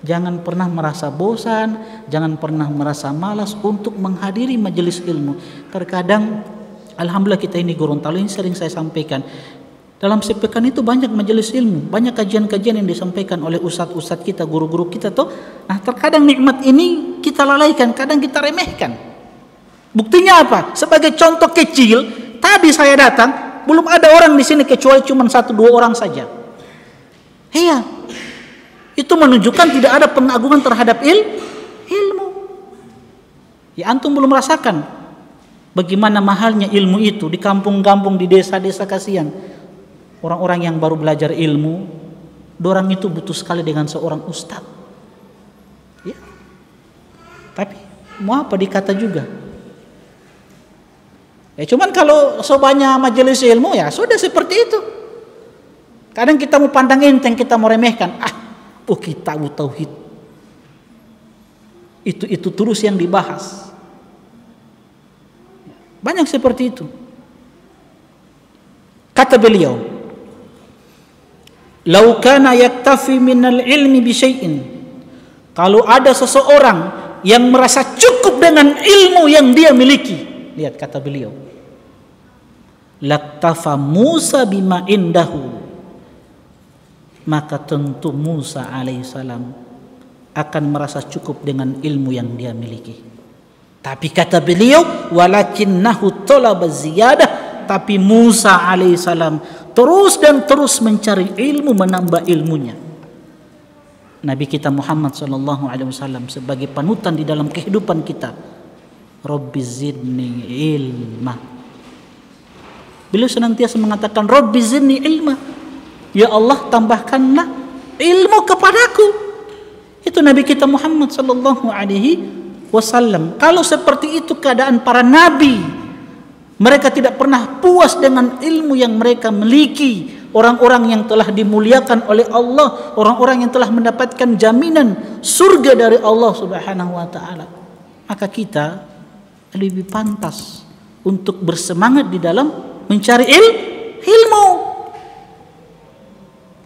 jangan pernah merasa bosan, jangan pernah merasa malas untuk menghadiri majelis ilmu. Terkadang alhamdulillah kita ini Gorontalo ini sering saya sampaikan, dalam sepekan itu banyak majelis ilmu, banyak kajian-kajian yang disampaikan oleh ustadz-ustadz kita, guru-guru kita toh. Nah, terkadang nikmat ini kita lalaikan, kadang kita remehkan. Buktinya apa? Sebagai contoh kecil, tadi saya datang, belum ada orang di sini kecuali cuma 1-2 orang saja. Iya, itu menunjukkan tidak ada pengagungan terhadap ilmu. Ya, antum belum merasakan bagaimana mahalnya ilmu itu di kampung-kampung, di desa-desa. Kasihan orang-orang yang baru belajar ilmu, dorang itu butuh sekali dengan seorang ustadz. Ya, tapi mau apa dikata juga. Ya cuman kalau sobanya majelis ilmu, ya sudah seperti itu. Kadang kita mau pandang enteng, kita mau remehkan. Kitab tauhid itu terus yang dibahas. Banyak seperti itu. Kata beliau, "Lau kana yaktafi minal ilmi bi syai'in." Kalau ada seseorang yang merasa cukup dengan ilmu yang dia miliki, lihat kata beliau, "Laktafa Musa bima indahu." Maka tentu Musa alaihissalam akan merasa cukup dengan ilmu yang dia miliki. Tapi kata beliau, "Walakinnahu talaba ziyadah." Tapi Musa alaihissalam terus dan terus mencari ilmu, menambah ilmunya. Nabi kita Muhammad sallallahu alaihi wasallam sebagai panutan di dalam kehidupan kita, "Rabbi zidni ilma." Beliau senantiasa mengatakan, "Rabbi zidni ilma." Ya Allah, tambahkanlah ilmu kepadaku. Itu Nabi kita Muhammad sallallahu alaihi wasallam. Kalau seperti itu keadaan para nabi, mereka tidak pernah puas dengan ilmu yang mereka miliki. Orang-orang yang telah dimuliakan oleh Allah, orang-orang yang telah mendapatkan jaminan surga dari Allah Subhanahu wa taala. Maka kita lebih pantas untuk bersemangat di dalam mencari ilmu.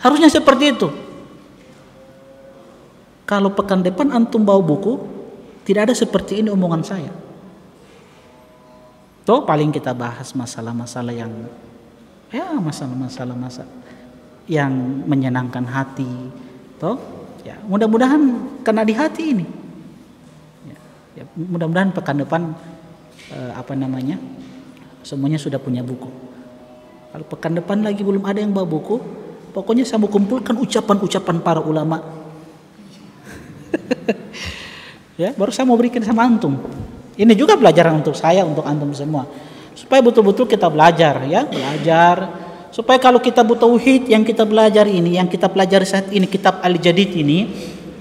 Harusnya seperti itu. Kalau pekan depan antum bawa buku, tidak ada seperti ini omongan saya. Toh paling kita bahas masalah-masalah yang masalah-masalah yang menyenangkan hati. Toh ya mudah-mudahan kena di hati ini. Ya, mudah-mudahan pekan depan semuanya sudah punya buku. Kalau pekan depan lagi belum ada yang bawa buku, pokoknya saya mau kumpulkan ucapan-ucapan para ulama. Ya, baru saya mau berikan sama antum. Ini juga pelajaran untuk saya, untuk antum semua. Supaya betul-betul kita belajar, ya, belajar. Supaya kalau kita tauhid yang kita belajar ini, yang kita pelajari saat ini, kitab Al-Jadid ini,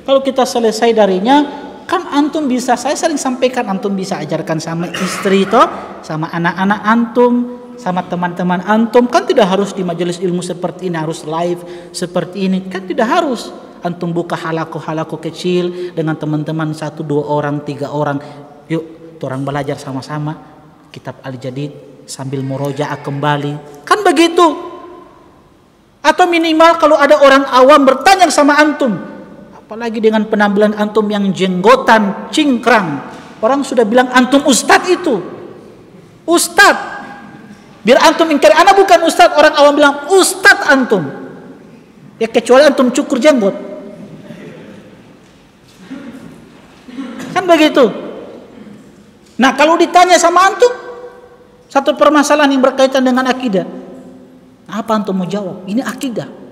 kalau kita selesai darinya, kan antum bisa, saya sering sampaikan, antum bisa ajarkan sama istri toh, sama anak-anak antum, sama teman-teman antum. Kan tidak harus di majelis ilmu seperti ini, harus live seperti ini, kan tidak harus. Antum buka halako-halako kecil dengan teman-teman 1, 2 orang, 3 orang. Yuk, orang belajar sama-sama kitab Al-Jadid sambil murojaah kembali. Kan begitu. Atau minimal kalau ada orang awam bertanya sama antum, Apalagi dengan penampilan antum yang jenggotan, cingkrang. Orang sudah bilang antum ustadz itu. Ustadz. Biar antum ingkari, anak bukan ustadz. Orang awam bilang ustadz antum. Ya kecuali antum cukur jenggot. Kan begitu. Nah kalau ditanya sama antum satu permasalahan yang berkaitan dengan akidah, apa antum mau jawab? Ini akidah.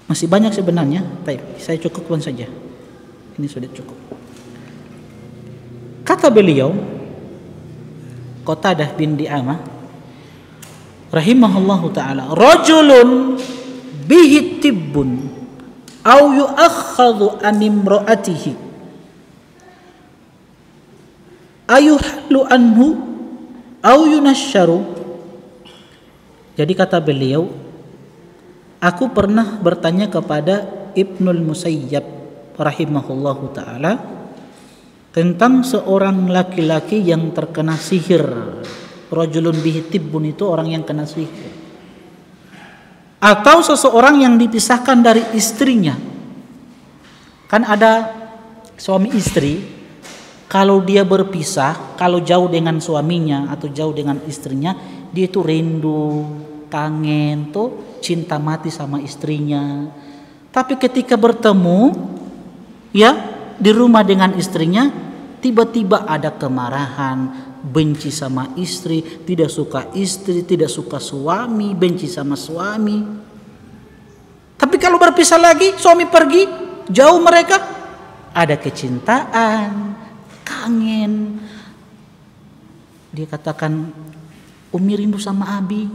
Masih banyak sebenarnya. Baik, saya cukupkan saja. Ini sudah cukup. Kata beliau, Qatadah bin Di'amah rahimahullahu ta'ala, rajulun bihi tibbun au yu'akhadhu an imra'atihi ayuhallu anhu au yunasharu. Jadi kata beliau, aku pernah bertanya kepada Ibnul Musayyab rahimahullahu ta'ala tentang seorang laki-laki yang terkena sihir. Rajulun bihi tibbun itu orang yang kena sihir. Atau seseorang yang dipisahkan dari istrinya. Kan ada suami istri, kalau dia berpisah, kalau jauh dengan suaminya atau jauh dengan istrinya, dia itu rindu, kangen, tuh cinta mati sama istrinya. Tapi ketika bertemu, ya di rumah dengan istrinya, tiba-tiba ada kemarahan, benci sama istri, tidak suka istri, tidak suka suami, benci sama suami. Tapi kalau berpisah lagi, suami pergi, jauh mereka, ada kecintaan, kangen. Dia katakan, Umi rindu sama Abi.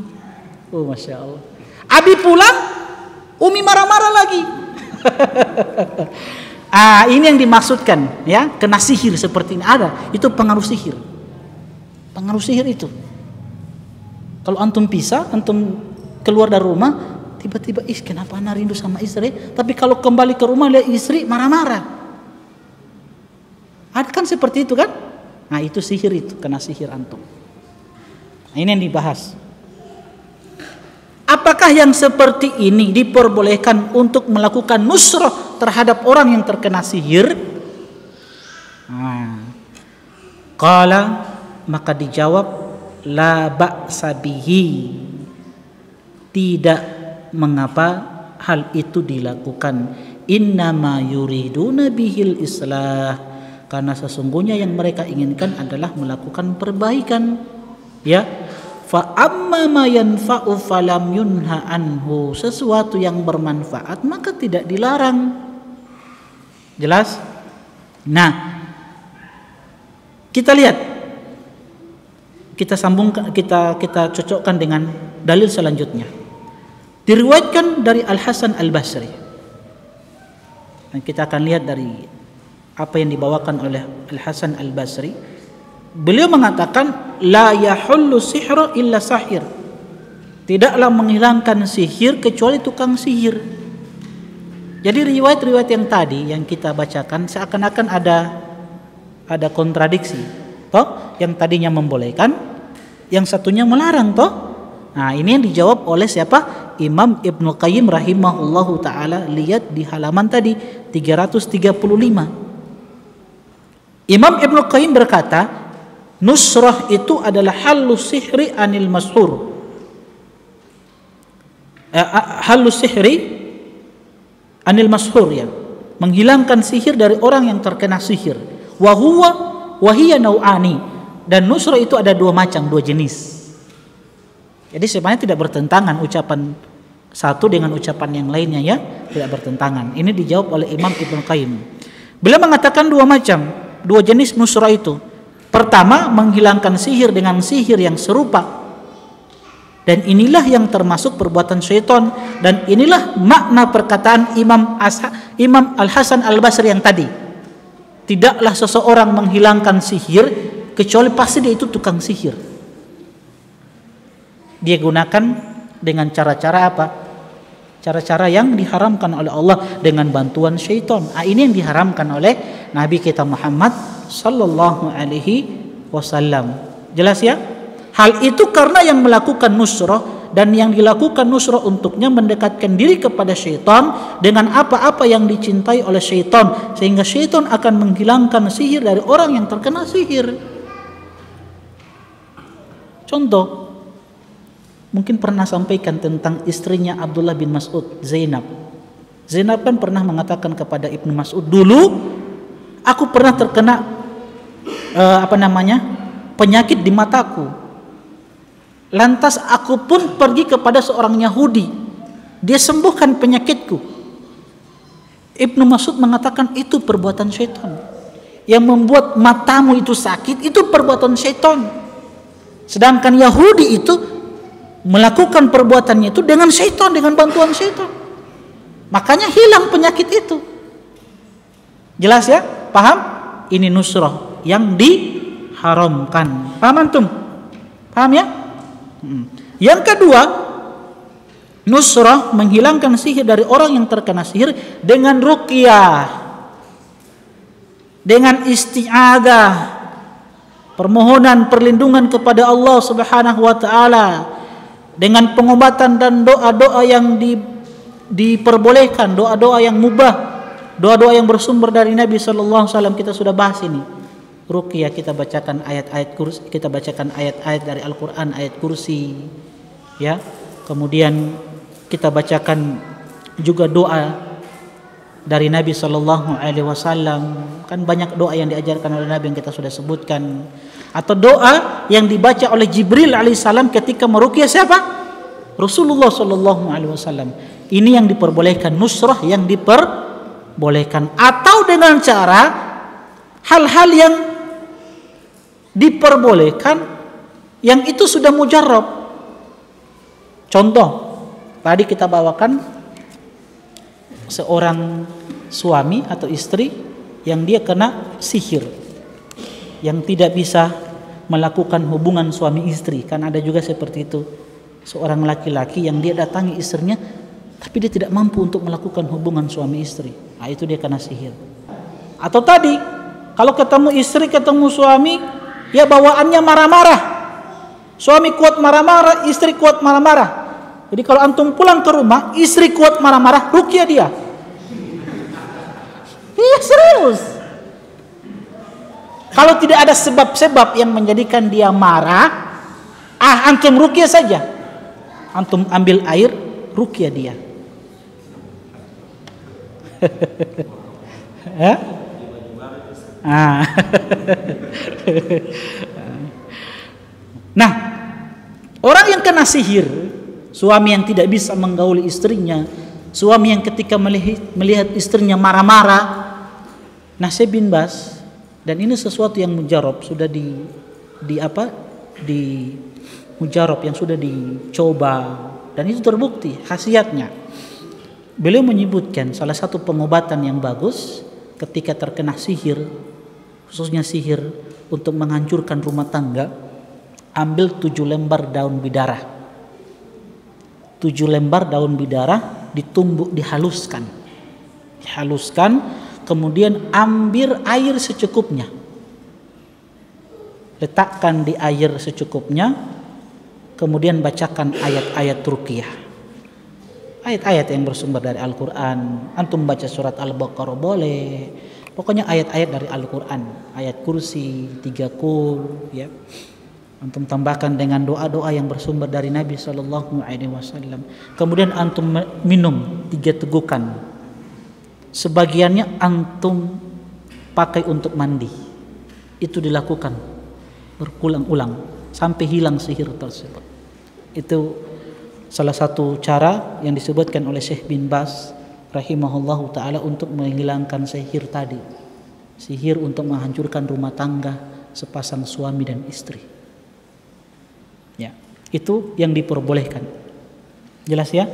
Oh Masya Allah. Abi pulang, Umi marah-marah lagi. Ini yang dimaksudkan, ya, kena sihir seperti ini ada. Itu pengaruh sihir. Pengaruh sihir itu. Kalau antum pisah, antum keluar dari rumah, tiba-tiba, kenapa ana rindu sama istri? Tapi kalau kembali ke rumah lihat istri marah-marah. Ada kan seperti itu kan? Nah itu sihir, itu kena sihir antum. Nah, ini yang dibahas. Apakah yang seperti ini diperbolehkan untuk melakukan nusrah terhadap orang yang terkena sihir? Qala, maka dijawab, la ba'sa bihi, tidak mengapa hal itu dilakukan. Innama yuriduna bihil islah, karena sesungguhnya yang mereka inginkan adalah melakukan perbaikan. Ya, fa amma ma yanfa'u falam yunha anhu, sesuatu yang bermanfaat maka tidak dilarang. Jelas? Nah, kita lihat, kita sambung, kita cocokkan dengan dalil selanjutnya. Diriwayatkan dari Al Hasan Al Basri. Dan kita akan lihat dari apa yang dibawakan oleh Al Hasan Al Basri. Beliau mengatakan, la yahullu sihra illa sahir, tidaklah menghilangkan sihir kecuali tukang sihir. Jadi riwayat-riwayat yang tadi yang kita bacakan seakan-akan ada kontradiksi, toh? Yang tadinya membolehkan, yang satunya melarang, toh? Nah ini yang dijawab oleh siapa? Imam Ibnu Qayyim rahimahullahu ta'ala. Lihat di halaman tadi 335. Imam Ibnu Qayyim berkata, nusrah itu adalah halus sihri anil mashur. Halus sihri anil mashur, ya, menghilangkan sihir dari orang yang terkena sihir. Wahiyya nau'ani, dan nusrah itu ada dua macam, dua jenis. Jadi sebenarnya tidak bertentangan ucapan satu dengan ucapan yang lainnya, ya, tidak bertentangan. Ini dijawab oleh Imam Ibnu Qayyim. Beliau mengatakan dua macam, dua jenis nusrah itu. Pertama, menghilangkan sihir dengan sihir yang serupa, dan inilah yang termasuk perbuatan syaitan, dan inilah makna perkataan Imam Al Hasan Al Basri yang tadi. Tidaklah seseorang menghilangkan sihir kecuali pasti dia itu tukang sihir. Dia gunakan dengan cara-cara apa? Cara-cara yang diharamkan oleh Allah dengan bantuan syaitan. Ini yang diharamkan oleh Nabi kita Muhammad sallallahu alaihi wasallam. Jelas ya? Hal itu karena yang melakukan nusrah dan yang dilakukan nusrah untuknya mendekatkan diri kepada syaitan dengan apa-apa yang dicintai oleh syaitan, sehingga syaitan akan menghilangkan sihir dari orang yang terkena sihir. Contoh, mungkin pernah sampaikan tentang istrinya Abdullah bin Mas'ud, Zainab. Zainab kan pernah mengatakan kepada Ibnu Mas'ud, dulu aku pernah terkena penyakit di mataku. Lantas aku pun pergi kepada seorang Yahudi, dia sembuhkan penyakitku. Ibnu Mas'ud mengatakan itu perbuatan syaitan. Yang membuat matamu itu sakit itu perbuatan syaitan. Sedangkan Yahudi itu melakukan perbuatannya itu dengan syaitan, dengan bantuan syaitan. Makanya hilang penyakit itu. Jelas ya? Paham? Ini nusrah yang diharamkan. Paham antum? Paham ya? Yang kedua, nusrah menghilangkan sihir dari orang yang terkena sihir dengan ruqyah, dengan isti'adzah, permohonan perlindungan kepada Allah Subhanahu wa taala, dengan pengobatan dan doa-doa yang diperbolehkan, doa-doa yang mubah, doa-doa yang bersumber dari Nabi sallallahu alaihi wasallam. Kita sudah bahas ini. Ruqyah, kita bacakan ayat-ayat kursi, kita bacakan ayat-ayat dari Al-Qur'an, ayat kursi, ya. Kemudian kita bacakan juga doa dari Nabi sallallahu alaihi wasallam. Kan banyak doa yang diajarkan oleh Nabi yang kita sudah sebutkan. Atau doa yang dibaca oleh Jibril alaihissalam ketika meruqyah siapa? Rasulullah sallallahu alaihi wasallam. Ini yang diperbolehkan, nusrah yang diperbolehkan. Atau dengan cara hal-hal yang diperbolehkan yang itu sudah mujarrab. Contoh, tadi kita bawakan seorang suami atau istri yang dia kena sihir, yang tidak bisa melakukan hubungan suami istri. Kan ada juga seperti itu, seorang laki-laki yang dia datangi istrinya tapi dia tidak mampu untuk melakukan hubungan suami istri. Nah, itu dia kena sihir. Atau tadi kalau ketemu istri, ketemu suami, ya bawaannya marah-marah. Suami kuat marah-marah, istri kuat marah-marah. Jadi kalau antum pulang ke rumah, istri kuat marah-marah, ruqyah dia. Iya, serius. Kalau tidak ada sebab-sebab yang menjadikan dia marah, antum ruqyah saja. Antum ambil air, ruqyah dia. Ya? Nah, orang yang kena sihir, suami yang tidak bisa menggauli istrinya, suami yang ketika melihat istrinya marah-marah. Nah, Syekh bin Baz, dan ini sesuatu yang mujarab, sudah di mujarab, yang sudah dicoba dan itu terbukti khasiatnya. Beliau menyebutkan salah satu pengobatan yang bagus ketika terkena sihir, khususnya sihir untuk menghancurkan rumah tangga, ambil 7 lembar daun bidara. 7 lembar daun bidara ditumbuk, dihaluskan, kemudian ambil air secukupnya, letakkan di air secukupnya, kemudian bacakan ayat-ayat ruqyah, ayat-ayat yang bersumber dari Al-Quran. Antum baca surat Al-Baqarah boleh, pokoknya ayat-ayat dari Al-Quran, ayat kursi, 3 qul, ya. Antum tambahkan dengan doa-doa yang bersumber dari Nabi sallallahu alaihi wasallam. Kemudian antum minum 3 tegukan. Sebagiannya antum pakai untuk mandi. Itu dilakukan berulang-ulang sampai hilang sihir tersebut. Itu salah satu cara yang disebutkan oleh Syekh bin Baz rahimahullahu taala untuk menghilangkan sihir tadi. Sihir untuk menghancurkan rumah tangga sepasang suami dan istri. Ya, itu yang diperbolehkan. Jelas ya?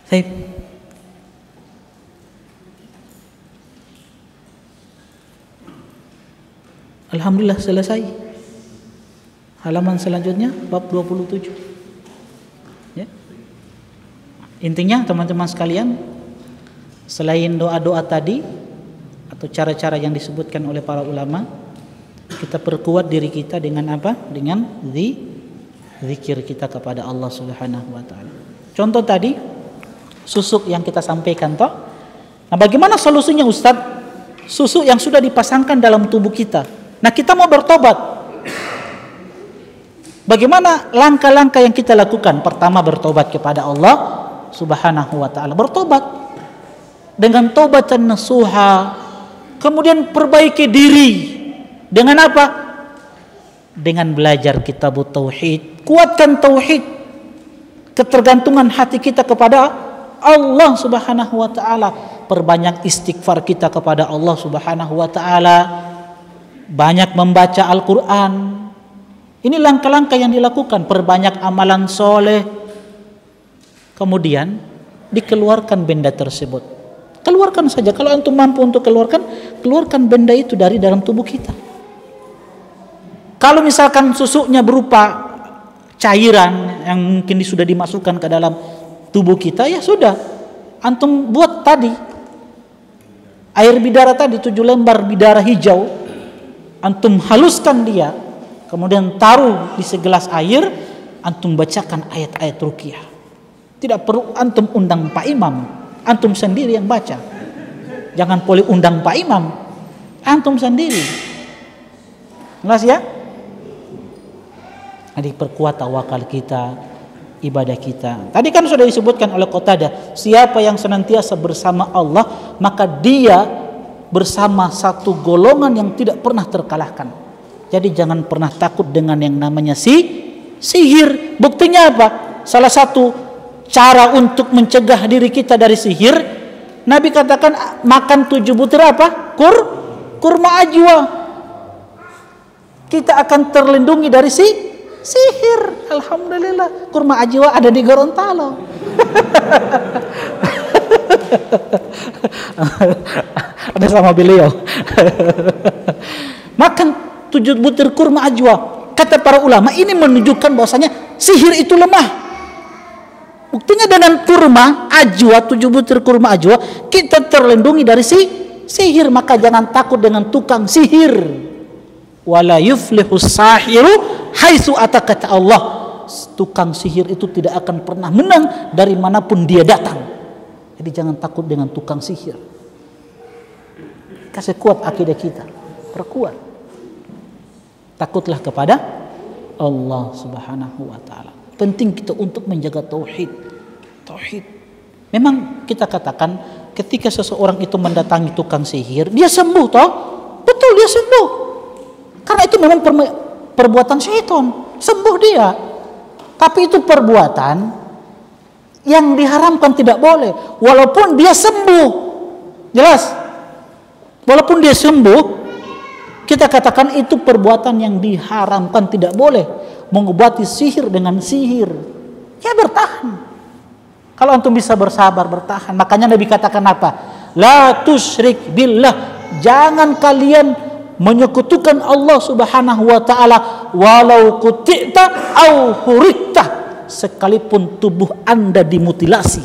Baik. Alhamdulillah selesai. Halaman selanjutnya bab 27. Ya. Intinya teman-teman sekalian, selain doa-doa tadi atau cara-cara yang disebutkan oleh para ulama, kita perkuat diri kita dengan apa? Dengan zikir kita kepada Allah Subhanahu wa taala. Contoh tadi susuk yang kita sampaikan toh. Nah, bagaimana solusinya Ustaz? Susuk yang sudah dipasangkan dalam tubuh kita. Nah, kita mau bertobat. Bagaimana langkah-langkah yang kita lakukan? Pertama, bertobat kepada Allah Subhanahu wa taala. Bertobat dengan taubatan nasuha. Kemudian perbaiki diri dengan apa? Dengan belajar kitab tauhid. Kuatkan tauhid. Ketergantungan hati kita kepada Allah Subhanahu wa taala. Perbanyak istighfar kita kepada Allah Subhanahu wa taala. Banyak membaca Al-Qur'an. Ini langkah-langkah yang dilakukan. Perbanyak amalan soleh. Kemudian dikeluarkan benda tersebut. Keluarkan saja. Kalau antum mampu untuk keluarkan benda itu dari dalam tubuh kita. Kalau misalkan susuknya berupa cairan yang mungkin sudah dimasukkan ke dalam tubuh kita, ya sudah. Antum buat tadi. Air bidara tadi 7 lembar bidara hijau. Antum haluskan dia. Kemudian taruh di segelas air. Antum bacakan ayat-ayat ruqyah. Tidak perlu antum undang Pak Imam. Antum sendiri yang baca. Jangan boleh undang Pak Imam. Antum sendiri. Jelas ya? Jadi perkuat tawakal kita, ibadah kita. Tadi kan sudah disebutkan oleh Qatadah, siapa yang senantiasa bersama Allah, maka dia bersama satu golongan yang tidak pernah terkalahkan. Jadi jangan pernah takut dengan yang namanya sihir. Buktinya apa? Salah satu cara untuk mencegah diri kita dari sihir, Nabi katakan makan 7 butir apa? Kurma ajwa. Kita akan terlindungi dari sihir. Alhamdulillah, kurma ajwa ada di Gorontalo. Ada sama beliau. Makan 7 butir kurma ajwa. Kata para ulama, ini menunjukkan bahwasanya sihir itu lemah. Buktinya dengan kurma ajwa, 7 butir kurma ajwa, kita terlindungi dari sihir. Maka jangan takut dengan tukang sihir. Wala yuflihu sahiru haitsu ata, kata Allah. Tukang sihir itu tidak akan pernah menang dari manapun dia datang. Jadi jangan takut dengan tukang sihir. Kasih kuat akidah kita. Perkuat. Takutlah kepada Allah Subhanahu wa taala. Penting kita untuk menjaga tauhid. Tauhid. Memang kita katakan ketika seseorang itu mendatangi tukang sihir, dia sembuh toh? Betul, dia sembuh. Karena itu memang perbuatan syaitan. Sembuh dia. Tapi itu perbuatan yang diharamkan, tidak boleh. Walaupun dia sembuh. Jelas? Walaupun dia sembuh, kita katakan itu perbuatan yang diharamkan, tidak boleh. Mengobati sihir dengan sihir. Ya bertahan. Kalau antum bisa bersabar, bertahan. Makanya Nabi katakan apa? La tusyrik billah. Jangan kalian menyekutukan Allah Subhanahu wa taala walau quti'ta au hurikta, sekalipun tubuh Anda dimutilasi,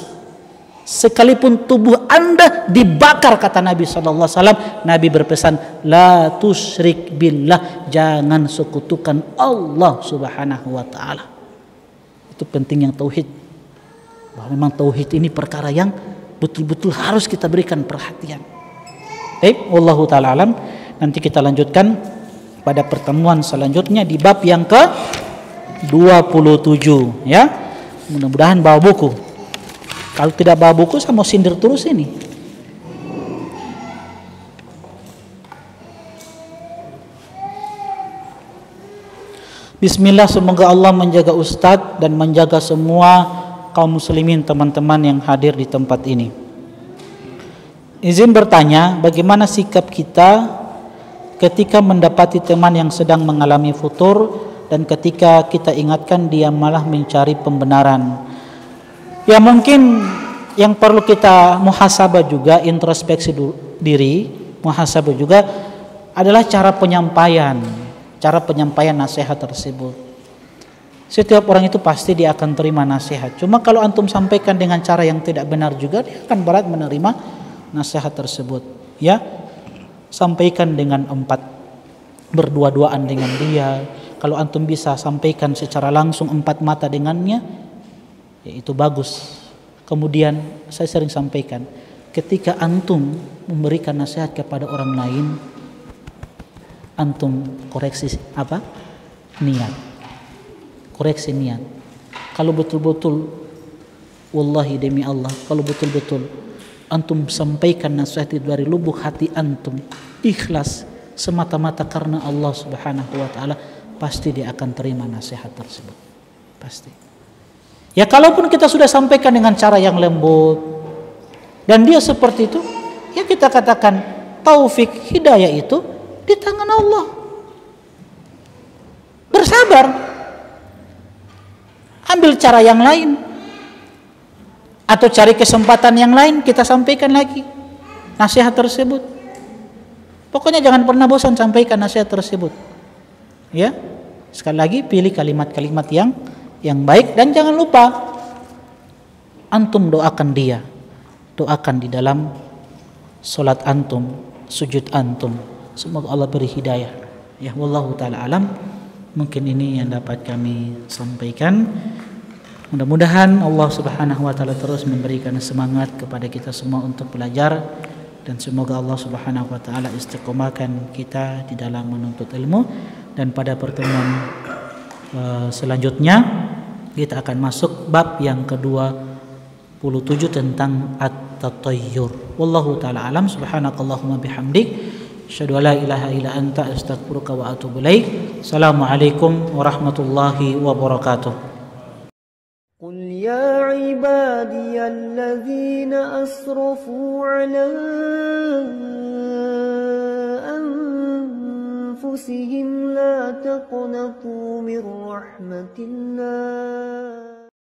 sekalipun tubuh Anda dibakar, kata Nabi sallallahu alaihi wasallam. Nabi berpesan, la tusyrik billah, jangan sekutukan Allah Subhanahu wa taala. Itu penting yang tauhid. Bahwa memang tauhid ini perkara yang betul-betul harus kita berikan perhatian. Baik, wallahu taala alam. Nanti kita lanjutkan pada pertemuan selanjutnya di bab yang ke-27 ya. Mudah-mudahan bawa buku. Kalau tidak bawa buku saya mau sindir terus ini. Bismillah, semoga Allah menjaga Ustadz dan menjaga semua kaum muslimin, teman-teman yang hadir di tempat ini. Izin bertanya, bagaimana sikap kita ketika mendapati teman yang sedang mengalami futur dan ketika kita ingatkan dia malah mencari pembenaran? Ya mungkin yang perlu kita muhasabah juga, introspeksi diri, muhasabah juga adalah cara penyampaian nasihat tersebut. Setiap orang itu pasti dia akan terima nasihat. Cuma kalau antum sampaikan dengan cara yang tidak benar juga, dia akan berat menerima nasihat tersebut. Ya, sampaikan dengan 4, berdua-duaan dengan dia, Kalau antum bisa sampaikan secara langsung empat mata dengannya, ya itu bagus. Kemudian saya sering sampaikan, ketika antum memberikan nasihat kepada orang lain, antum koreksi apa? Niat. Koreksi niat. Kalau betul-betul, wallahi demi Allah, kalau betul-betul antum sampaikan nasihat itu dari lubuk hati antum, ikhlas semata-mata karena Allah Subhanahu wa taala, pasti dia akan terima nasihat tersebut. Pasti. Ya kalaupun kita sudah sampaikan dengan cara yang lembut dan dia seperti itu, ya kita katakan taufik hidayah itu di tangan Allah. Bersabar. Ambil cara yang lain atau cari kesempatan yang lain, kita sampaikan lagi nasihat tersebut. Pokoknya jangan pernah bosan sampaikan nasihat tersebut. Ya, sekali lagi pilih kalimat-kalimat yang baik dan jangan lupa antum doakan dia, doakan di dalam solat antum, sujud antum. Semoga Allah beri hidayah. Ya, wallahu taala alam. Mungkin ini yang dapat kami sampaikan. Mudah-mudahan Allah Subhanahu wa taala terus memberikan semangat kepada kita semua untuk belajar, dan semoga Allah Subhanahu wa taala istiqomahkan kita di dalam menuntut ilmu. Dan pada pertemuan selanjutnya kita akan masuk bab yang ke-27 tentang at-tatayyur. Wallahu taala alam. Subhanakallahumma bihamdik, asyhadu an la ilaha illa anta, astaghfiruka wa atubu ilaik. Assalamualaikum warahmatullahi wabarakatuh. قل يا عبادي الذين أسرفوا على أنفسهم لا تقنطوا من رحمة الله